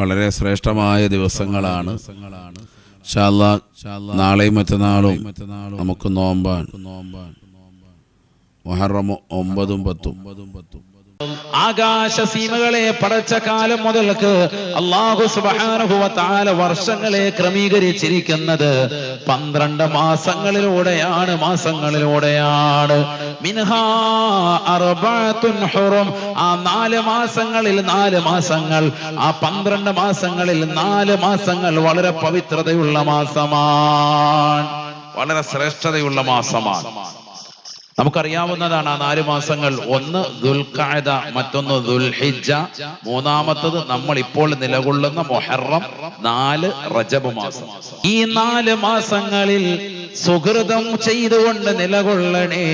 വളരെ ശ്രേഷ്ഠമായ ദിവസങ്ങളാണ്. ഇൻഷാ അല്ലാഹ് നാളെയും മറ്റന്നാളും നമുക്ക് നോമ്പാൻ. മുഹറം 9ഉം 10ഉം. ആകാശസീമകളെ പടച്ച കാലം മുതൽക്ക് അല്ലാഹു സുബ്ഹാനഹു വ തആല വർഷങ്ങളെ ക്രമീകരിച്ചിരിക്കുന്നത് 12 മാസങ്ങളിലൂടെയാണ്. മിൻഹാ അർബഅത്തുൻ ഹുറും. ആ 4 മാസങ്ങളിൽ 4 മാസങ്ങൾ, ആ 12 മാസങ്ങളിൽ 4 മാസങ്ങൾ വളരെ പവിത്രതയുള്ള മാസമാണ്, വളരെ ശ്രേഷ്ഠതയുള്ള മാസമാണ്. നമുക്കറിയാവുന്നതാണ് ആ 4 മാസങ്ങൾ. ഒന്ന് ദുൽഖഅദ, മറ്റൊന്ന് ദുൽഹിജ്ജ, മൂന്നാമത്തത് നമ്മൾ ഇപ്പോൾ നിലകൊള്ളുന്ന മുഹറം, 4 റജബ് മാസം. ഈ 4 മാസങ്ങളിൽ സുഹൃതം ചെയ്തുകൊണ്ട് നിലകൊള്ളണേ.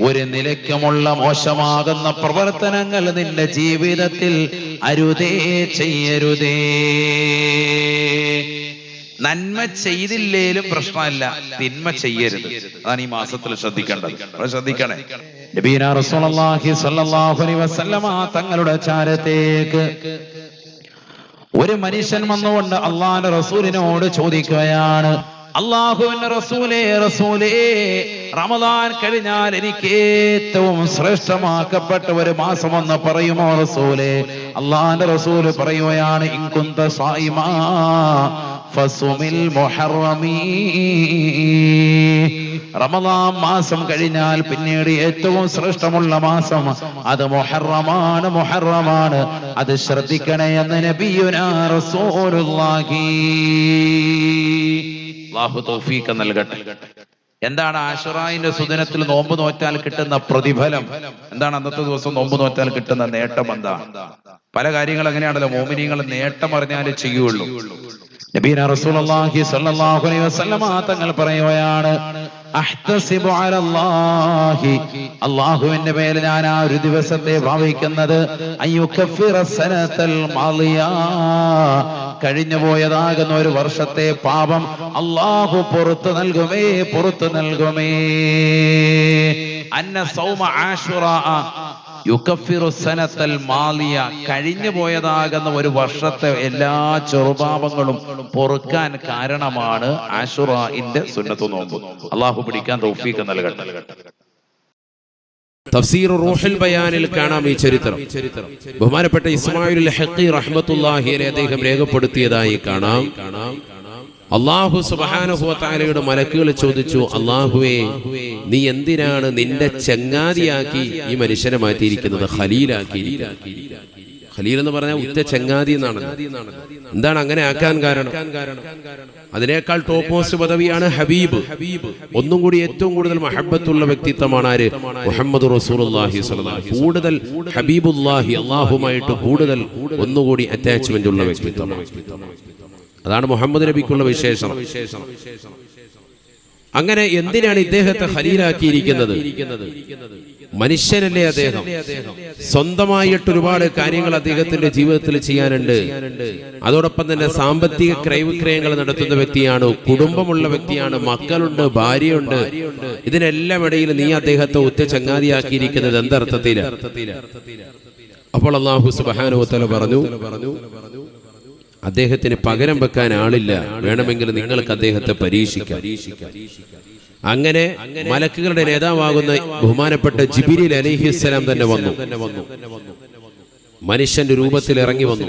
ഒരു നിലയ്ക്കുമുള്ള മോശമാകുന്ന പ്രവർത്തനങ്ങൾ നിന്റെ ജീവിതത്തിൽ അരുതേ, ചെയ്യരുതേ. നന്മ ചെയ്തില്ലേലും പ്രശ്നമല്ല, തിന്മ ചെയ്യരുത്. അതാണ് ഈ മാസത്തിൽ ശ്രദ്ധിക്കേണ്ടത്. ശ്രദ്ധിക്കണേ. നബിയുനാ റസൂലുള്ളാഹി സ്വല്ലല്ലാഹു അലൈഹി വസല്ലമ തങ്ങളുടെ ചാരത്തേക്ക് ഒരു മനുഷ്യൻ വന്നുകൊണ്ട് അല്ലാഹുവിന്റെ റസൂലിനോട് ചോദിക്കുകയാണ്, അല്ലാഹുവിന്റെ റസൂലേ, റമദാൻ കഴിഞ്ഞാൽ എനിക്ക് ഏറ്റവും ശ്രേഷ്ഠമാക്കപ്പെട്ട ഒരു മാസം എന്ന് പറയുമോ റസൂലേ? അല്ലാഹുവിന്റെ റസൂല് പറയുകയാണ്, ഇൻ കുന്ത സായിമാ ഫസുമിൽ മുഹറമീ. റമദാൻ മാസം കഴിഞ്ഞാൽ പിന്നീട് ഏറ്റവും ശ്രേഷ്ഠമുള്ള മാസം അത് മുഹറമാണ്. അത് ശ്രദ്ധിക്കണേ എന്ന് നബിയുനാ റസൂലുള്ളാഹി. അല്ലാഹു തൗഫീഖ് നൽകട്ടെ. എന്താണ് ആശുറായിന്റെ സുദിനത്തിൽ നോമ്പ് നോറ്റാൽ കിട്ടുന്ന പ്രതിഫലം? എന്താണ് അന്നത്തെ ദിവസം നോമ്പ് നോറ്റാൽ കിട്ടുന്ന നേട്ടം? എന്താണ്? പല കാര്യങ്ങൾ അങ്ങനെയാണല്ലോ, മോമിനീങ്ങൾ നേട്ടം അറിഞ്ഞാലേ ചെയ്യുള്ളൂ. നബിയുനാ റസൂലുള്ളാഹി സ്വല്ലല്ലാഹു അലൈഹി വസല്ലമ തങ്ങൾ പറയുകയാണ്, അഹ്തസിബു അലല്ലാഹി, അല്ലാഹുവിന്റെ മേൽ ഞാൻ ആ ഒരു ദിവസത്തെ ഭാവിക്കുന്നത്, അയ്യുകഫിറ സനതൽ മാളിയ, കഴിഞ്ഞു പോയതാകുന്ന ഒരു വർഷത്തെ പാപം അല്ലാഹു പുറത്തു നൽകുമേ. അന്ന സൗമ ആശുറാ യുകഫിറു സനതൽ മാളിയ, കഴിഞ്ഞു പോയതാകുന്ന ഒരു വർഷത്തെ എല്ലാ ചെറുപാപങ്ങളും പൊറുക്കാൻ കാരണമാണ് ആശുറാഇന്റെ സുന്നത്ത് നോമ്പ്. അല്ലാഹു പിടിക്കാൻ തൗഫീഖ് നൽകട്ടെ. തഫ്സീർ റൂഹുൽ ബയാനിൽ കാണാം ഈ ചരിത്രം. ബഹുമാനപ്പെട്ട ഇസ്മായിൽ ഹഖി റഹ്മത്തുള്ളാഹി അലൈഹി അദ്ദേഹം രേഖപ്പെടുത്തിയതായി കാണാം. അല്ലാഹു സുബ്ഹാനഹു വ തആലയുടെ മലക്കുകൾ ചോദിച്ചു, അല്ലാഹുവേ, നീ എന്തിനാണ് നിന്റെ ചങ്ങാതിയാക്കി ഈ മനുഷ്യനെ മാറ്റിയിരിക്കുന്നത്, ഖലീലാക്കി? ഖലീൽ എന്ന് പറഞ്ഞാൽ ഉറ്റ ചങ്ങാതി എന്നാണ്. എന്താണ് അങ്ങനെ ആക്കാൻ കാരണം? അതിനേക്കാൾ ടോപ്പ് മോസ്റ്റ് പദവിയാണ് ഹബീബ്. ഒന്നും കൂടി ഏറ്റവും കൂടുതൽ മഹബ്ബത്തുള്ള വ്യക്തിത്വമാണ് ആര്? മുഹമ്മദ് റസൂലുള്ളാഹി സ്വല്ലല്ലാഹു അലൈഹി വസല്ലം. കൂടുതൽ ഹബീബുല്ലാഹി, അല്ലാഹുമായിട്ട് കൂടുതൽ ഒന്നുകൂടി അറ്റാച്ച്മെന്റ് ഉള്ള വ്യക്തിത്വമാണ്. അതാണ് മുഹമ്മദ് നബിക്കുള്ള വിശേഷം. അങ്ങനെ എന്തിനാണ് ഇദ്ദേഹത്തെ ഖലീലാക്കിയിരിക്കുന്നത്? മനുഷ്യനല്ലേ അദ്ദേഹം. സ്വന്തമായിട്ട് ഒരുപാട് കാര്യങ്ങൾ അദ്ദേഹത്തിന്റെ ജീവിതത്തിൽ ചെയ്യാനുണ്ട്. അതോടൊപ്പം തന്നെ സാമ്പത്തിക ക്രയവിക്രയങ്ങൾ നടത്തുന്ന വ്യക്തിയാണ്, കുടുംബമുള്ള വ്യക്തിയാണ്, മക്കളുണ്ട്, ഭാര്യയുണ്ട്. ഇതിനെല്ലാം ഇടയിൽ നീ അദ്ദേഹത്തെ ഉറ്റ ചങ്ങാതിയാക്കിയിരിക്കുന്നത് എന്തർത്ഥത്തില്? അപ്പോൾ അല്ലാഹു സുബ്ഹാനഹു വ തആല പറഞ്ഞു, അദ്ദേഹത്തിന് പകരം വെക്കാൻ ആളില്ല, വേണമെങ്കിൽ നിങ്ങൾക്ക് അദ്ദേഹത്തെ പരീക്ഷിക്കാം. അങ്ങനെ മലക്കുകളുടെ നേതാവാകുന്ന ബഹുമാനപ്പെട്ട ജിബ്രീൽ അലൈഹിസ്സലാം തന്നെ വന്നു. മനുഷ്യന്റെ രൂപത്തിൽ ഇറങ്ങി വന്നു.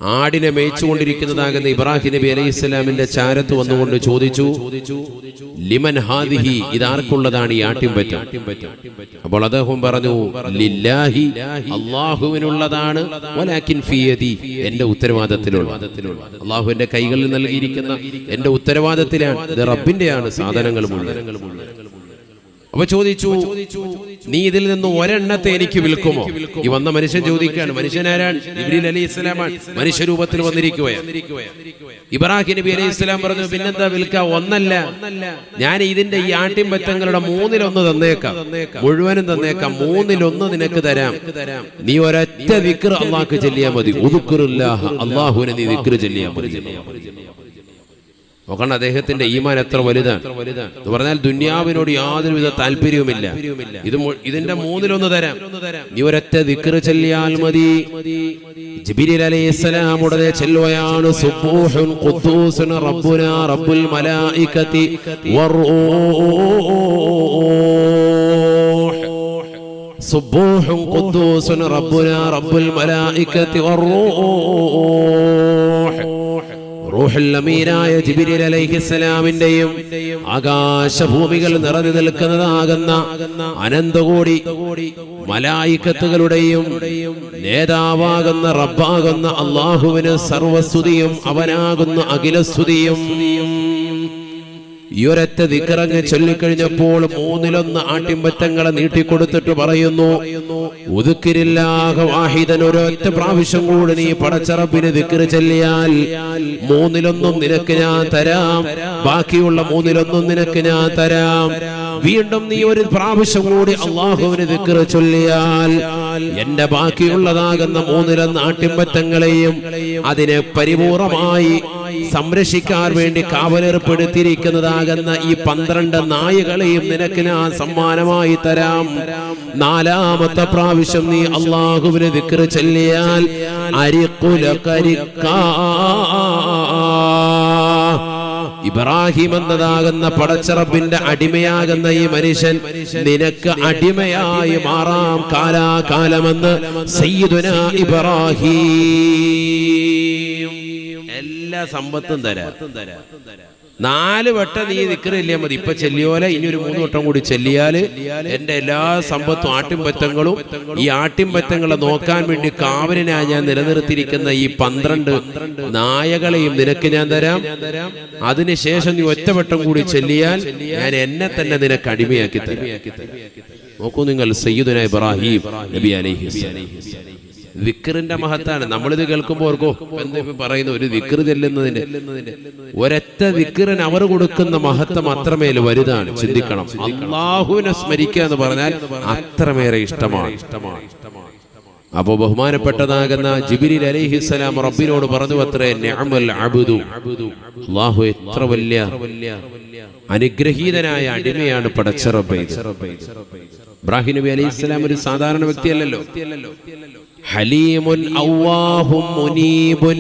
ആടിനെ മേയിച്ചുകൊണ്ടിരിക്കുന്നതാകുന്ന ഇബ്രാഹിം നബി അലൈഹിസ്സലാമിന്റെ ചാരത്ത് വന്നുകൊണ്ട് ചോദിച്ചു, ലിമൻ ഹാദിഹി, ഇതാർക്കുള്ളതാണ് ഈ ആട്ടിൻപറ്റ? അപ്പോൾ അദ്ദേഹം പറഞ്ഞു, ലില്ലാഹി, അല്ലാഹുവിനുള്ളതാണ്, വലാകിൻ ഫീ യദി, എന്റെ ഉത്തരവാദിത്തത്തിലുള്ള. അല്ലാഹു എന്റെ കൈകളിൽ നൽകിയിരിക്കുന്ന എന്റെ ഉത്തരവാദിത്തത്തിലാണ്, ഇത് റബ്ബിന്റെയാണ് സാധനങ്ങൾ മുഴുവൻ. അപ്പൊ ചോദിച്ചു, നീ ഇതിൽ നിന്ന് ഒരെണ്ണത്തെ എനിക്ക് വിൽക്കുമോ? ഈ വന്ന മനുഷ്യൻ ചോദിക്കുകയാണ്. മനുഷ്യനാരാണ്? ജിബ്രീൽ അലൈഹിസ്സലാമാണ്. മനുഷ്യരൂപത്തിൽ വന്നിരിക്കുകയാണ്. ഇബ്രാഹിം നബി അലൈഹിസ്സലാം പറഞ്ഞു, പിന്നെന്താ വിൽക്കാം? ഒന്നല്ല, ഞാൻ ഇതിന്റെ ഈ ആട്ടിൻപറ്റങ്ങളുടെ 1/3 തന്നേക്കാം, മുഴുവനും തന്നേക്കാം, 1/3 നിനക്ക് തരാം. നീ ഒരൊറ്റ ദിക്ർ അല്ലാഹുക്ക് ചൊല്ലിയാൽ മതി. ഉദ്കുറുല്ലാഹ, അല്ലാഹുവിനെ നീ ദിക്ർ ചൊല്ലിയാൽ മതി. നോക്കണം അദ്ദേഹത്തിന്റെ ഈമാൻ എത്ര വലുതാണ് എന്ന് പറഞ്ഞാൽ, ദുനിയാവിനോട് യാതൊരുവിധ താല്പര്യവുമില്ല. ഇതിന്റെ 1/3 തരാം, നീ ഒരൊറ്റ ദിക്ർ ചൊല്ലിയാൽ മതി. ജിബ്രീൽ അലൈഹിസ്സലാം ഉടനെ ചെല്ലുകയാണ്. സുബ്ബൂഹുൻ ഖുദ്ദൂസുൻ റബ്ബുനാ റബ്ബുൽ മലായികതി വറൂഹ്. സുബ്ബൂഹുൻ ഖുദ്ദൂസുൻ റബ്ബുനാ റബ്ബുൽ മലായികതി വറൂഹ്. റൂഹുൽ അമീനായ ജിബ്രീൽ അലൈഹിസ്സലാമിന്റെയും ആകാശഭൂമികൾ നിറഞ്ഞു നിൽക്കുന്നതാകുന്ന അനന്തകോടി മലായികത്തുകളുടെയും നേതാവാകുന്ന റബ്ബാകുന്ന അല്ലാഹുവിന് സർവസ്തുതിയും അവനാകുന്ന അഖിലസ്തുതിയും. ഈ ഒരൊറ്റ ദിക്റങ്ങ് ചൊല്ലിക്കഴിഞ്ഞപ്പോൾ 1/3 ആട്ടിൻപറ്റങ്ങളെ നീട്ടിക്കൊടുത്തിട്ട് പറയുന്നു, ഉദ്കിരില്ലാഹ വാഹിദൻ, ഒരൊറ്റ പ്രാവശ്യം കൂടി നീ പടച്ച റബ്ബിന് ദിക്ർ ചൊല്ലിയാൽ 1/3 നിനക്ക് ഞാൻ തരാം, ബാക്കിയുള്ള 1/3 നിനക്ക് ഞാൻ തരാം. വീണ്ടും നീ ഒരു പ്രാവശ്യം കൂടി അല്ലാഹുവിന് ദിക്ർ ചൊല്ലിയാൽ എന്റെ ബാക്കിയുള്ളതാകുന്ന 1/3 ആട്ടിൻപറ്റങ്ങളെയും അതിനെ പരിപൂർണമായി സംരക്ഷിക്കാൻ വേണ്ടി കാവലേർപ്പെടുത്തിയിരിക്കുന്നതാകുന്ന ഈ 12 നായകളെയും നിനക്ക് ഞാൻ സമ്മാനമായി തരാം. 4ാമത്തെ പ്രാവശ്യം നീ അല്ലാഹുവിനെ ദിക്ർ ചൊല്ലിയാൽ ഇബ്രാഹിം എന്നതാകുന്ന പടച്ചറബിന്റെ അടിമയാകുന്ന ഈ മനുഷ്യൻ നിനക്ക് അടിമയായി മാറാം കാലാകാലമെന്ന് സയ്യിദുനാ ഇബ്രാഹിം. എല്ലാ സമ്പത്തും തരാം. 4 വട്ടം നീ ദിക്റില്ലേ മതി. ഇപ്പൊ ചെല്ലിയോലെ ഇനി ഒരു 3 വട്ടം കൂടി ചെല്ലിയാല് എന്റെ എല്ലാ സമ്പത്തും ആട്ടിൻപറ്റങ്ങളും ഈ ആട്ടിൻപറ്റങ്ങളെ നോക്കാൻ വേണ്ടി കാവലിനായി ഞാൻ നിലനിർത്തിയിരിക്കുന്ന ഈ 12 നായകളെയും നിനക്ക് ഞാൻ തരാം. അതിനുശേഷം നീ ഒറ്റവട്ടം കൂടി ചെല്ലിയാൽ ഞാൻ എന്നെ തന്നെ നിനക്ക് അടിമയാക്കി തരാം. നോക്കൂ നിങ്ങൾ, സയ്യിദുനാ ഇബ്രാഹിം നബി അലൈഹിസ്സലാം. ദിക്റിന്റെ മഹത്താണ്. നമ്മളിത് കേൾക്കുമ്പോൾ ഓർക്കോ എന്താ പറയുന്ന ഒരു ദിക്ർ ചെല്ലുന്നതിന്റെ ഒരൊറ്റ ദിക്റിന് അവർ കൊടുക്കുന്ന മഹത്വം അത്രമേൽ വലുതാണ്. ചിന്തിക്കണം. അല്ലാഹുവിനെ സ്മരിക്കുക എന്ന് പറഞ്ഞാൽ അത്രമേറെ ഇഷ്ടമാണ്. അപ്പോ ബഹുമാനപ്പെട്ടതാകുന്ന ജിബ്രീൽ അലൈഹിസ്സലാം റബ്ബിനോട് പറഞ്ഞു അത്രേ, നിഅമൽ അബ്ദു, അല്ലാഹു എത്ര വലിയ അനുഗ്രഹീതനായ അടിമയാണ് പടച്ച റബ്ബേ. ഇബ്രാഹിം നബി അലൈഹിസ്സലാം ഒരു സാധാരണ വ്യക്തിയല്ലല്ലോ. ഹലീമുൻ അവ്വാഹും മുനീബുൻ.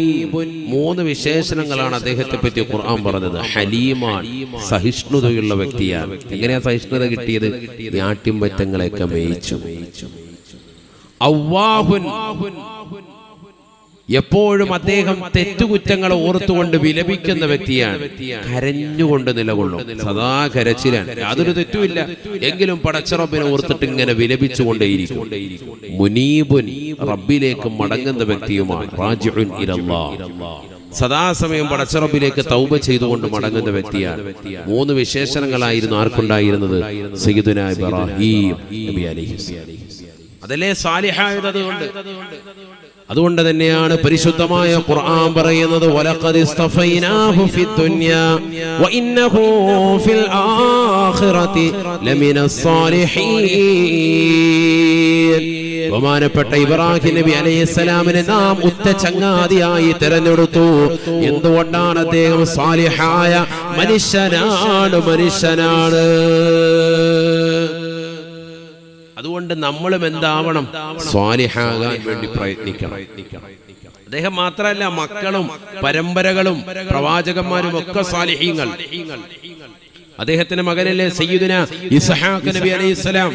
3 വിശേഷണങ്ങളാണ് അദ്ദേഹത്തെ പറ്റി ഖുർആൻ പറഞ്ഞത്. ഹലീമാണ്, സഹിഷ്ണുതയുള്ള വ്യക്തിയാണ്. എങ്ങനെയാ സഹിഷ്ണുത കിട്ടിയത്? ആട്ടിൻപറ്റങ്ങളെയൊക്കെ മേയിച്ചു. അവ്വാഹുൻ, എപ്പോഴും അദ്ദേഹം തെറ്റുകുറ്റങ്ങളെ ഓർത്തുകൊണ്ട് വിലപിക്കുന്ന വ്യക്തിയാണ്. കരഞ്ഞുകൊണ്ട് നിലകൊള്ളും, സദാ കരച്ചിലാണ്, യാതൊരു തെറ്റുമില്ല, എങ്കിലും പടച്ച റബ്ബിനെ ഓർത്തിട്ട് ഇങ്ങനെ വിലപിച്ചുകൊണ്ടേയിരിക്കും. മുനീബുൻ, റബ്ബിലേക്ക് മടങ്ങുന്ന വ്യക്തിയുമാണ്. റാജിഉൻ ഇലല്ലാഹ്, സദാസമയം പടച്ച റബ്ബിലേക്ക് തൗബ ചെയ്തുകൊണ്ട് മടങ്ങുന്ന വ്യക്തിയാണ്. 3 വിശേഷണങ്ങളായിരുന്നു ആർക്കുണ്ടായിരുന്നത്? സയ്യിദുനാ ഇബ്രാഹിം നബി അലൈഹിസ്സലാം. അതല്ലേ സാലിഹായത്. അതുകൊണ്ട് തന്നെയാണ് പരിശുദ്ധമായ ഖുർആൻ പറയുന്നത്, വലഖദ് ഇസ്തഫൈനാഹു ഫിദ്ദുനിയാ വഇന്നഹു ഫിൽ ആഖിറതി ലമിനസ് സാലിഹീൻ. ബഹുമാനപ്പെട്ട ഇബ്രാഹിം നബി അലൈഹിസ്സലാമിനെ നാം ഉറ്റ ചങ്ങാതിയായി തിരഞ്ഞെടുത്തു. എന്തുകൊണ്ടാണ്? അദ്ദേഹം സാലിഹായ മനുഷ്യനാണ്. അതുകൊണ്ട് നമ്മളും എന്താവണം? സ്വാലിഹാകാൻ വേണ്ടി പ്രയത്നിക്കണം. അദ്ദേഹം മാത്രമല്ല, മക്കളും പരമ്പരകളും പ്രവാചകന്മാരും ഒക്കെ സാലിഹീങ്ങൾ. അദ്ദേഹത്തിന്റെ മകനല്ലേ സയ്യിദുനാ ഇസ്ഹാഖ് നബി അലൈഹിസ്സലാം.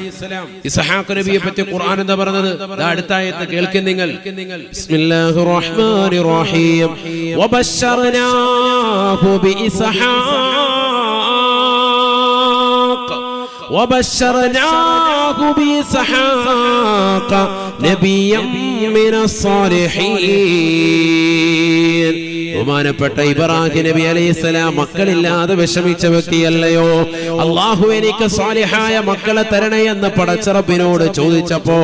ഇസ്ഹാഖ് നബിയെ പറ്റി ഖുർആൻ എന്താ പറഞ്ഞത്? അടുത്ത ആയത്ത് കേൾക്കും നിങ്ങൾ. ബിസ്മില്ലാഹിർ റഹ്മാനിർ റഹീം. വബശ്ശർനാഹു بإسحاق نبيا من الصالحين. ബഹുമാനപ്പെട്ട ഇബ്രാഹിം നബി അലൈഹിസ്സലാം മക്കളില്ലാതെ വിഷമിച്ച വ്യക്തിയല്ലയോ? അല്ലാഹു എനിക്ക് സാലിഹായ മക്കളെ തരണേ എന്ന് പടച്ച റബ്ബിനോട് ചോദിച്ചപ്പോ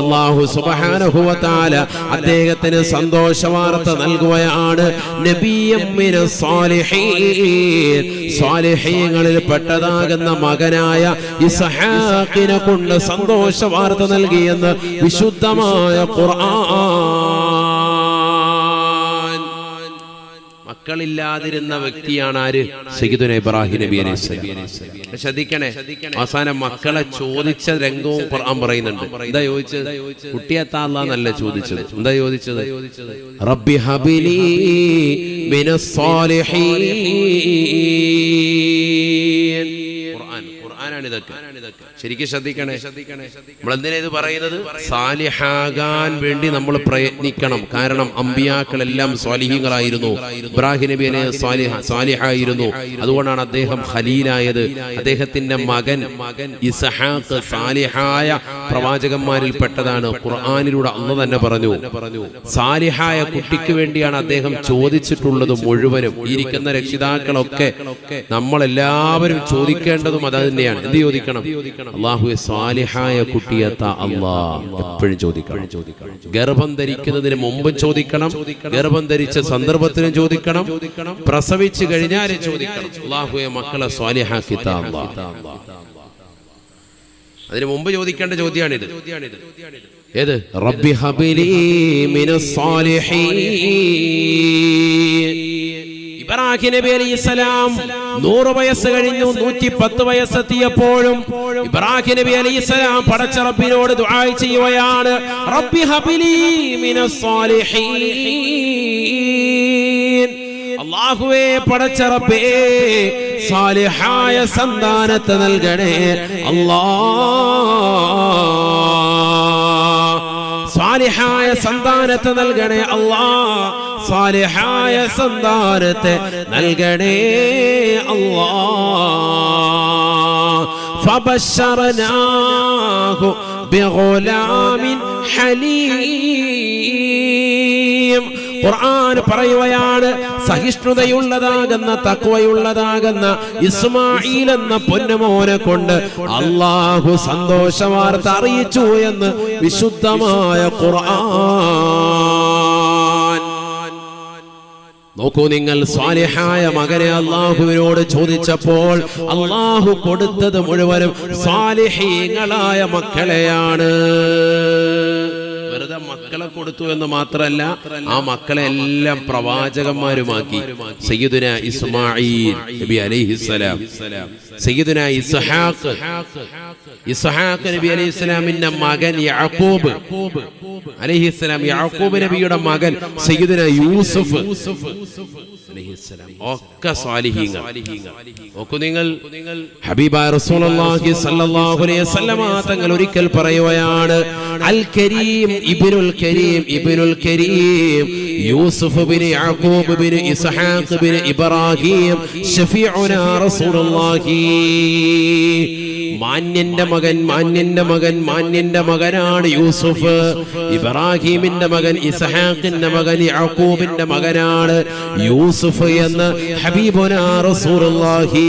അല്ലാഹു സുബ്ഹാനഹു വ തആല അദ്ദേഹത്തിന് സന്തോഷവാർത്ത നൽകുകയാണ്. നബിയ്യം മിനസ് സാലിഹീൻ, സാലിഹീങ്ങളിൽ പെട്ടതാകുന്ന മകനായ ഇസ്ഹാഖിനെ കൊണ്ട് സന്തോഷവാർത്ത നൽകിയെന്ന് വിശുദ്ധമായ ഖുർആൻ. മക്കളില്ലാതിരുന്ന വ്യക്തിയാണ് ആര്? സയ്യിദുനാ ഇബ്രാഹിം നബി അലൈഹിസ്സലാം. ശ്രദ്ധിക്കണേ, അവസാനം മക്കളെ ചോദിച്ച രംഗവും ഖുർആൻ പറയുന്നുണ്ട്. എന്താ ചോദിച്ചത്? കുട്ടിയെത്താ അല്ലാഹ് ചോദിച്ചത്. എന്താ ചോദിച്ചത്? റബ്ബി ഹബിലി മിനസ് സാലിഹീൻ. ഖുർആനാണ് ഇതൊക്കെ. ശരിക്കും ശ്രദ്ധിക്കണേ. നമ്മൾ എന്തിനാ ഇത് പറയുന്നത്? സാലിഹാകാൻ വേണ്ടി നമ്മൾ പ്രയത്നിക്കണം. കാരണം അമ്പിയാക്കളെല്ലാം സ്വാലിഹീങ്ങളായിരുന്നു. ഇബ്രാഹിം നബി സാലിഹായിരുന്നു. അതുകൊണ്ടാണ് അദ്ദേഹം ഖലീലായത്. അദ്ദേഹത്തിന്റെ മകൻ ഇസ്ഹാഖ് സാലിഹായ പ്രവാചകന്മാരിൽ പെട്ടതാണ്. ഖുർആനിലൂടെ അല്ലാഹ് തന്നെ പറഞ്ഞു, സാലിഹായ കുട്ടിക്ക് വേണ്ടിയാണ് അദ്ദേഹം ചോദിച്ചിട്ടുള്ളത് മുഴുവനും. ഇരിക്കുന്ന രക്ഷിതാക്കളൊക്കെ നമ്മളെല്ലാവരും ചോദിക്കേണ്ടതും അത് തന്നെയാണ്. എന്ത് ചോദിക്കണം? അല്ലാഹുവേ സാലിഹായ കുട്ടിയെത്താ അല്ലാഹ് എപ്പോഴും ചോദിക്കണം. ഗർഭം ധരിക്കുന്നതിന് മുമ്പും ചോദിക്കണം, ഗർഭം ധരിച്ച സന്ദർഭത്തിനും ചോദിക്കണം, പ്രസവിച്ചു കഴിഞ്ഞാലും ചോദിക്കണം. അല്ലാഹുവേ മക്കളെ സ്വാലിഹാക്കി താ അല്ലാഹ്. അതിന് മുമ്പ് ചോദിക്കേണ്ട ചോദ്യമാണിത്. ഏത്? റബ്ബി ഹബിലി മിനസ് സാലിഹീൻ. ഇബ്രാഹിം നബി അലൈഹിസ്സലാം 100 വയസ്സ് കഴിഞ്ഞു. 110 വയസ്സെത്തിയപ്പോഴും ഇബ്രാഹിം നബി അലൈഹിസ്സലാം പടച്ച റബ്ബിനോട് ദുആ ചെയ്യുകയാണ്, റബ്ബി ഹബിലി മിനസ് സാലിഹീൻ. അല്ലാഹുവേ പടച്ച റബ്ബേ സാലിഹായ സന്താനത്തെ നൽകണേ അല്ലാഹ്. സാലിഹായ സന്താനത്തെ നൽകണേ അല്ലാഹ്. സാലിഹായ സന്താനത്തെ നൽകണേ അല്ലാഹ്. ഫബശറനാഹു ബിഗുലാമിൻ ഹലീം. ഖുർആൻ പറയുകയാണ്, സഹിഷ്ണുതയുള്ളതാകുന്ന തഖ്വയുള്ളതാകുന്ന ഇസ്മാഈൽ എന്ന പൊന്നുമോനെ കൊണ്ട് അല്ലാഹു സന്തോഷവാർത്ത അറിയിച്ചു എന്ന് വിശുദ്ധമായ ഖുർആൻ. നോക്കൂ നിങ്ങൾ, സ്വാലിഹായ മകനെ അല്ലാഹുവിനോട് ചോദിച്ചപ്പോൾ അല്ലാഹു കൊടുത്തത് മുഴുവനും സ്വാലിഹീങ്ങളായ മക്കളെയാണ്. വെറുതെ മക്കളെ കൊടുത്തു എന്ന് മാത്രമല്ല, ആ മക്കളെ എല്ലാം പ്രവാചകന്മാരുമാക്കി. സയ്യിദുനാ ഇസ്മാഈൽ നബി അലൈഹിസ്സലാം, സയ്യിദുനാ ഇസ്ഹാഖ് നബി അലൈഹിസ്സലാമിന്റെ മകൻ യാക്കൂബ് അലൈഹിസ്സലാം, യാക്കൂബ് നബിയുടെ മകൻ സയ്യിദുനാ യൂസുഫ് അലൈഹിസ്സലാം, ഒക്കെ സ്വാലിഹീങ്ങൾ. നോക്കൂ നിങ്ങൾ, ഹബീബായ റസൂലുള്ളാഹി സ്വല്ലല്ലാഹു അലൈഹി വസല്ലമ തങ്ങൾ ഒരിക്കൽ പറയുകയാണ്, അൽ കരീം ഇബ്നുൽ കരീം ഇബ്നുൽ കരീം യൂസുഫ് ബിൻ യാക്കൂബ് ബിൻ ഇസ്ഹാഖ് ബിൻ ഇബ്രാഹിം ശഫീഉനാ റസൂലുള്ളാഹി. മാന്യന്റെ മകൻ, മാന്യന്റെ മകൻ, മാന്യന്റെ മകനാണ് യൂസുഫ്. ഇബ്രാഹിമിന്റെ മകൻ, ഇസ്ഹാഖിന്റെ മകൻ, യാക്കൂബിന്റെ മകനാണ് യൂസുഫ് എന്ന് ഹബീബുനാ റസൂലുള്ളാഹി.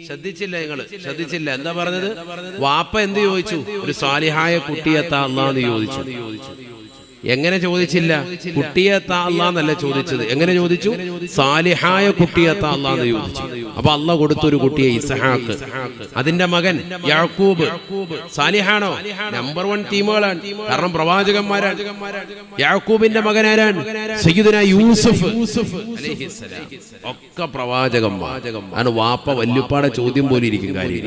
ശ്രദ്ധിച്ചില്ല നിങ്ങൾ? ശ്രദ്ധിച്ചില്ല? എന്താ പറഞ്ഞത്? വാപ്പ എന്ത് ചോദിച്ചു? ഒരു സാലിഹായ കുട്ടിയെത്താ അല്ലാഹ് ചോദിച്ചു. എങ്ങനെ ചോദിച്ചില്ല? കുട്ടിയെത്താ അല്ലാഹ് എന്നല്ല ചോദിച്ചത്. എങ്ങനെ ചോദിച്ചു? സാലിഹായ കുട്ടിയെത്താ അല്ലാഹ് എന്ന് ചോദിച്ചു. അപ്പൊ അല്ലാഹ് കൊടുത്തൊരു കുട്ടിയെ ഇസ്ഹാഖ്. അതിന്റെ മകൻ യാക്കൂബ് സാലിഹാണോ? നമ്പർ 1 ടീമുകളാണ്. കാരണം പ്രവാചകന്മാരാണ്. യാക്കൂബിന്റെ മകൻ ആരാണ്? സയ്യിദുനാ യൂസുഫ് അലൈഹിസ്സലാം. ഒക്കെ പ്രവാചകന്മാർ. ആണ് വാപ്പ വല്യുപ്പാടെ ചോദ്യം പോലെ ഇരിക്കും കാര്യം.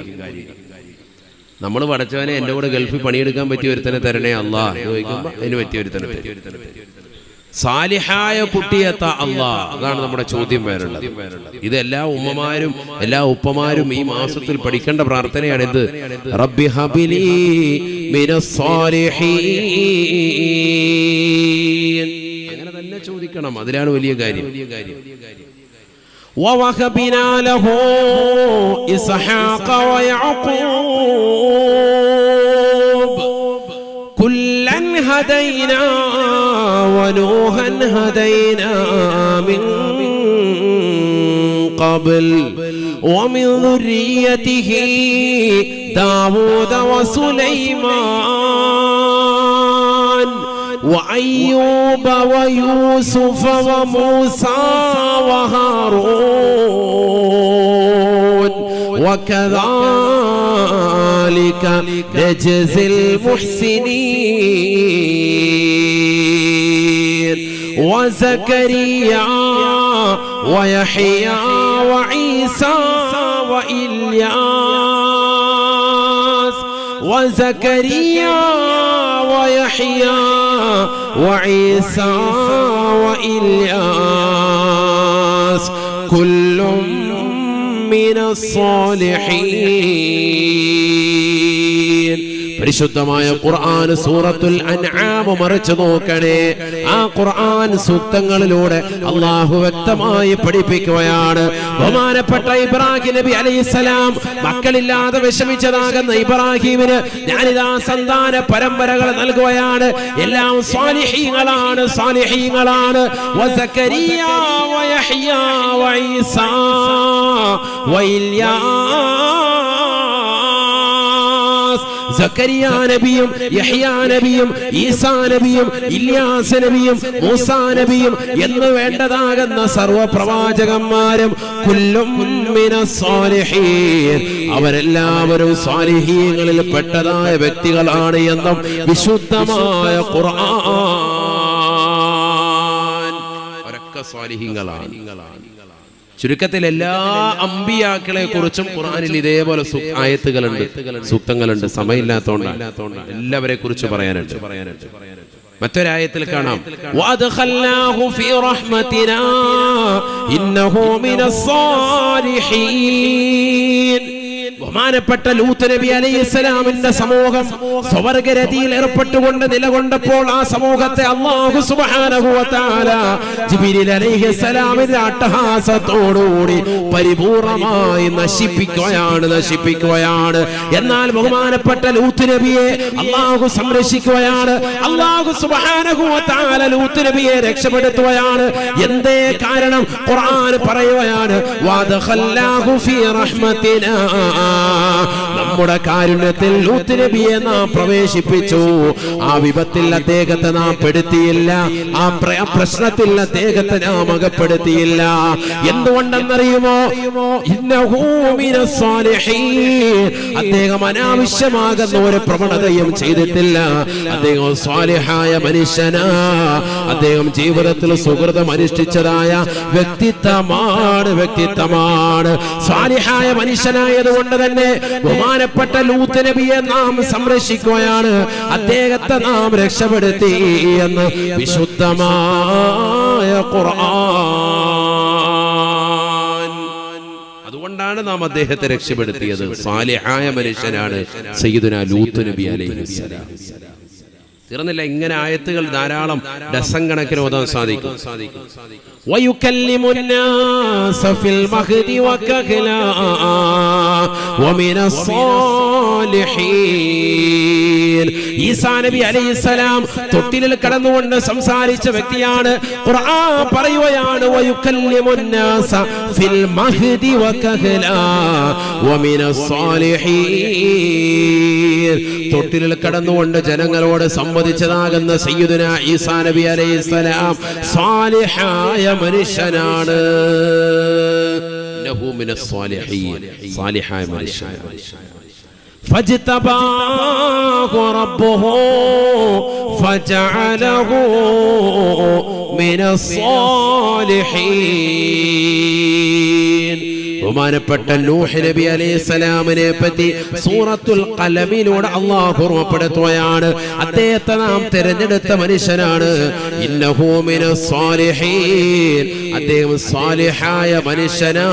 നമ്മൾ പടച്ചവനെ എന്റെ കൂടെ ഗൾഫിൽ പണിയെടുക്കാൻ പറ്റിയ ഒരുത്തനെ തരണേ അല്ലാഹ് ചോദിക്കുമ്പോ അതിന് പറ്റിയ ഒരുത്തനെ തരും. സാലിഹായ കുട്ടിയെത്താ അല്ലാഹ്, അതാണ് നമ്മുടെ ചോദ്യം വരേണ്ടത്. ഇത് എല്ലാ ഉമ്മമാരും എല്ലാ ഉപ്പമാരും ഈ മാസത്തിൽ പഠിക്കേണ്ട പ്രാർത്ഥനയാണ്. ഇത് റബ്ബി ഹബിലി മിനസ് സാലിഹീൻ. അങ്ങനെ തന്നെ ചോദിക്കണം. അതിലാണ് വലിയ കാര്യം. ووهبنا له إسحاق ويعقوب كلا هدينا ونوحا هدينا من قبل ومن ذريته داود وسليمان وأيوب ويوسف وموسى وهارون وكذلك نجزي المحسنين وزكريا ويحيى وعيسى وإلياس وزكريا ويحيى وعيسى وإلياس كل من الصالحين. പരിശുദ്ധമായ ഖുർആൻ സൂറത്തുൽ അൻആം മറിച്ചു നോക്കണേ. ആ ഖുർആൻ സൂക്തങ്ങളിലൂടെ അല്ലാഹു വ്യക്തമായി പഠിപ്പിക്കുകയാണ്. ബഹുമാനപ്പെട്ട ഇബ്രാഹിം നബി അലൈഹിസ്സലാം മക്കളില്ലാതെ വിഷമിച്ചതാകുന്ന ഇബ്രാഹിമിന് ഞാനിതാ സന്താന പരമ്പരകൾ നൽകുകയാണ്. എല്ലാം സ്വാലിഹീങ്ങളാണ്, സ്വാലിഹീങ്ങളാണ്. വസകരിയ വയഹ്യ വഈസാ വഇല്യാസ്. സക്കരിയ നബിയും യഹ്യാ നബിയും ഈസാ നബിയും ഇല്യാസ് നബിയും മൂസാ നബിയും എന്ന് വേണ്ടതാകുന്ന സർവ്വ പ്രവാചകന്മാരും കുല്ലും മിനസ് സ്വാലിഹീൻ, അവരെല്ലാവരും സ്വാലിഹീങ്ങളിൽ പെട്ടതായ വ്യക്തികളാണ് എന്നും വിശുദ്ധമായ ഖുർആൻ. അവരൊക്കെ സ്വാലിഹീങ്ങളാണ്. ചുരുക്കത്തിൽ എല്ലാ അമ്പിയാക്കളെ കുറിച്ചും ഖുർആനിൽ ഇതേപോലെ ആയത്തുകളുണ്ട്, സൂക്തങ്ങളുണ്ട്. സമയമില്ലാത്തതുകൊണ്ടാണ് എല്ലാവരെ കുറിച്ച് പറയാനുണ്ട്. മറ്റൊരായത്തിൽ കാണാം വഅദ്ഖൽനാഹു ഫീ റഹ്മതിനാ ഇന്നഹു മിനസ് സ്വാലിഹീൻ. ബഹുമാനപ്പെട്ട ലൂത്ത് നബി അലൈഹിസ്സലാമിന്റെ സമൂഹം സ്വർഗ്ഗരതിയിൽ ഏർപ്പെട്ടുകൊണ്ട് നിലകൊണ്ടപ്പോൾ ആ സമൂഹത്തെ അല്ലാഹു സുബ്ഹാനഹു വ തആല ജിബ്രീൽ അലൈഹിസ്സലാമിന്റെ അട്ടഹാസത്തോടുകൂടി പരിപൂർണമായി നശിപ്പിക്കുകയാണ്. എന്നാൽ ബഹുമാനപ്പെട്ട ലൂത്ത് നബിയെ അല്ലാഹു സംരക്ഷിക്കുകയാണ്. അല്ലാഹു സുബ്ഹാനഹു വ തആല ലൂത്ത് നബിയെ രക്ഷപ്പെടുത്തുകയാണ്. എന്തേ കാരണം? ഖുർആൻ പറയുകയാണ് വഅദ്ഖൽനാഹു ഫീ റഹ്മതിനാ, നമ്മുടെ കാരുണ്യത്തിൽ ലൂത്ത് നബിയെ നാം പ്രവേശിപ്പിച്ചു. ആ വിപത്തിൽ അദ്ദേഹത്തെ നാം പെടുത്തിയില്ല, ആ പ്രശ്നത്തിൽ അദ്ദേഹത്തെ നാം അകപ്പെടുത്തിയില്ല. എന്തുകൊണ്ടെന്നറിയുമോ? ഇന്നഹു മിനസ് സ്വാലിഹീൻ. അദ്ദേഹം അനാവശ്യമാകുന്ന ഒരു പ്രവണതയും ചെയ്തിട്ടില്ല. അദ്ദേഹം സ്വാലിഹായ മനുഷ്യനാ. അദ്ദേഹം ജീവിതത്തിൽ സുഹൃതം അനുഷ്ഠിച്ചതായ വ്യക്തിത്വമാണ്. സ്വാലിഹായ മനുഷ്യനായതുകൊണ്ട് തന്നെ ബഹുമാനപ്പെട്ട ലൂത്ത് നബിയെ നാം സംരക്ഷിക്കുകയാണ്. അദ്ദേഹത്തെ നാം രക്ഷപ്പെടുത്തി എന്ന് വിശുദ്ധമായ ഖുർആൻ. അതുകൊണ്ടാണ് നാം അദ്ദേഹത്തെ രക്ഷപ്പെടുത്തിയത്. സാലിഹായ മനുഷ്യനാണ് സയ്യിദുനാ ലൂത്ത് നബി അലൈഹിസ്സലാം. തീർന്നില്ല, ഇങ്ങനെ ആയത്തുകൾ ധാരാളം ഡസൻ കണക്കിന് ഓതാൻ സാധിക്കും. വയുകല്ലിമുന്നാസ ഫിൽ മഹ്ദി വകഹ്ലാ വമിനസ് സ്വാലിഹീൻ. ഈസാ നബി അലൈഹിസ്സലാം തൊട്ടിലിൽ കടന്നുകൊണ്ട് സംസാരിച്ച വ്യക്തിയാണ്. ഖുർആൻ പറയുകയാണ് വയുകല്ലിമുന്നാസ ഫിൽ മഹ്ദി വകഹ്ലാ വമിനസ് സ്വാലിഹീൻ. തൊട്ടിലിൽ കടന്നുകൊണ്ട് ജനങ്ങളോട് സംവദിച്ചതാകുന്ന സയ്യിദുനാ ഈസാ നബി അലൈഹിസ്സലാം സാലിഹായ മനുഷ്യനാണ്. ഇന്നഹു മിനസ് സ്വാലിഹീൻ, സാലിഹായ മനുഷ്യനാണ്. فاجتباه ربه فجعله من الصالحين. ബഹുമാനപ്പെട്ട നൂഹ് നബി അലൈഹിസ്സലാമിനെ പറ്റി സൂറത്തുൽ ഖലമിലൂടെ അല്ലാഹു ഓർമ്മപ്പെടുത്തുകയാണ്. അദ്ദേഹത്തെ നാം തിരഞ്ഞെടുത്ത മനുഷ്യനാണ്. ഇന്നഹു മിനസ് സ്വാലിഹീൻ. അദ്ദേഹം സ്വാലിഹായ മനുഷ്യനാ.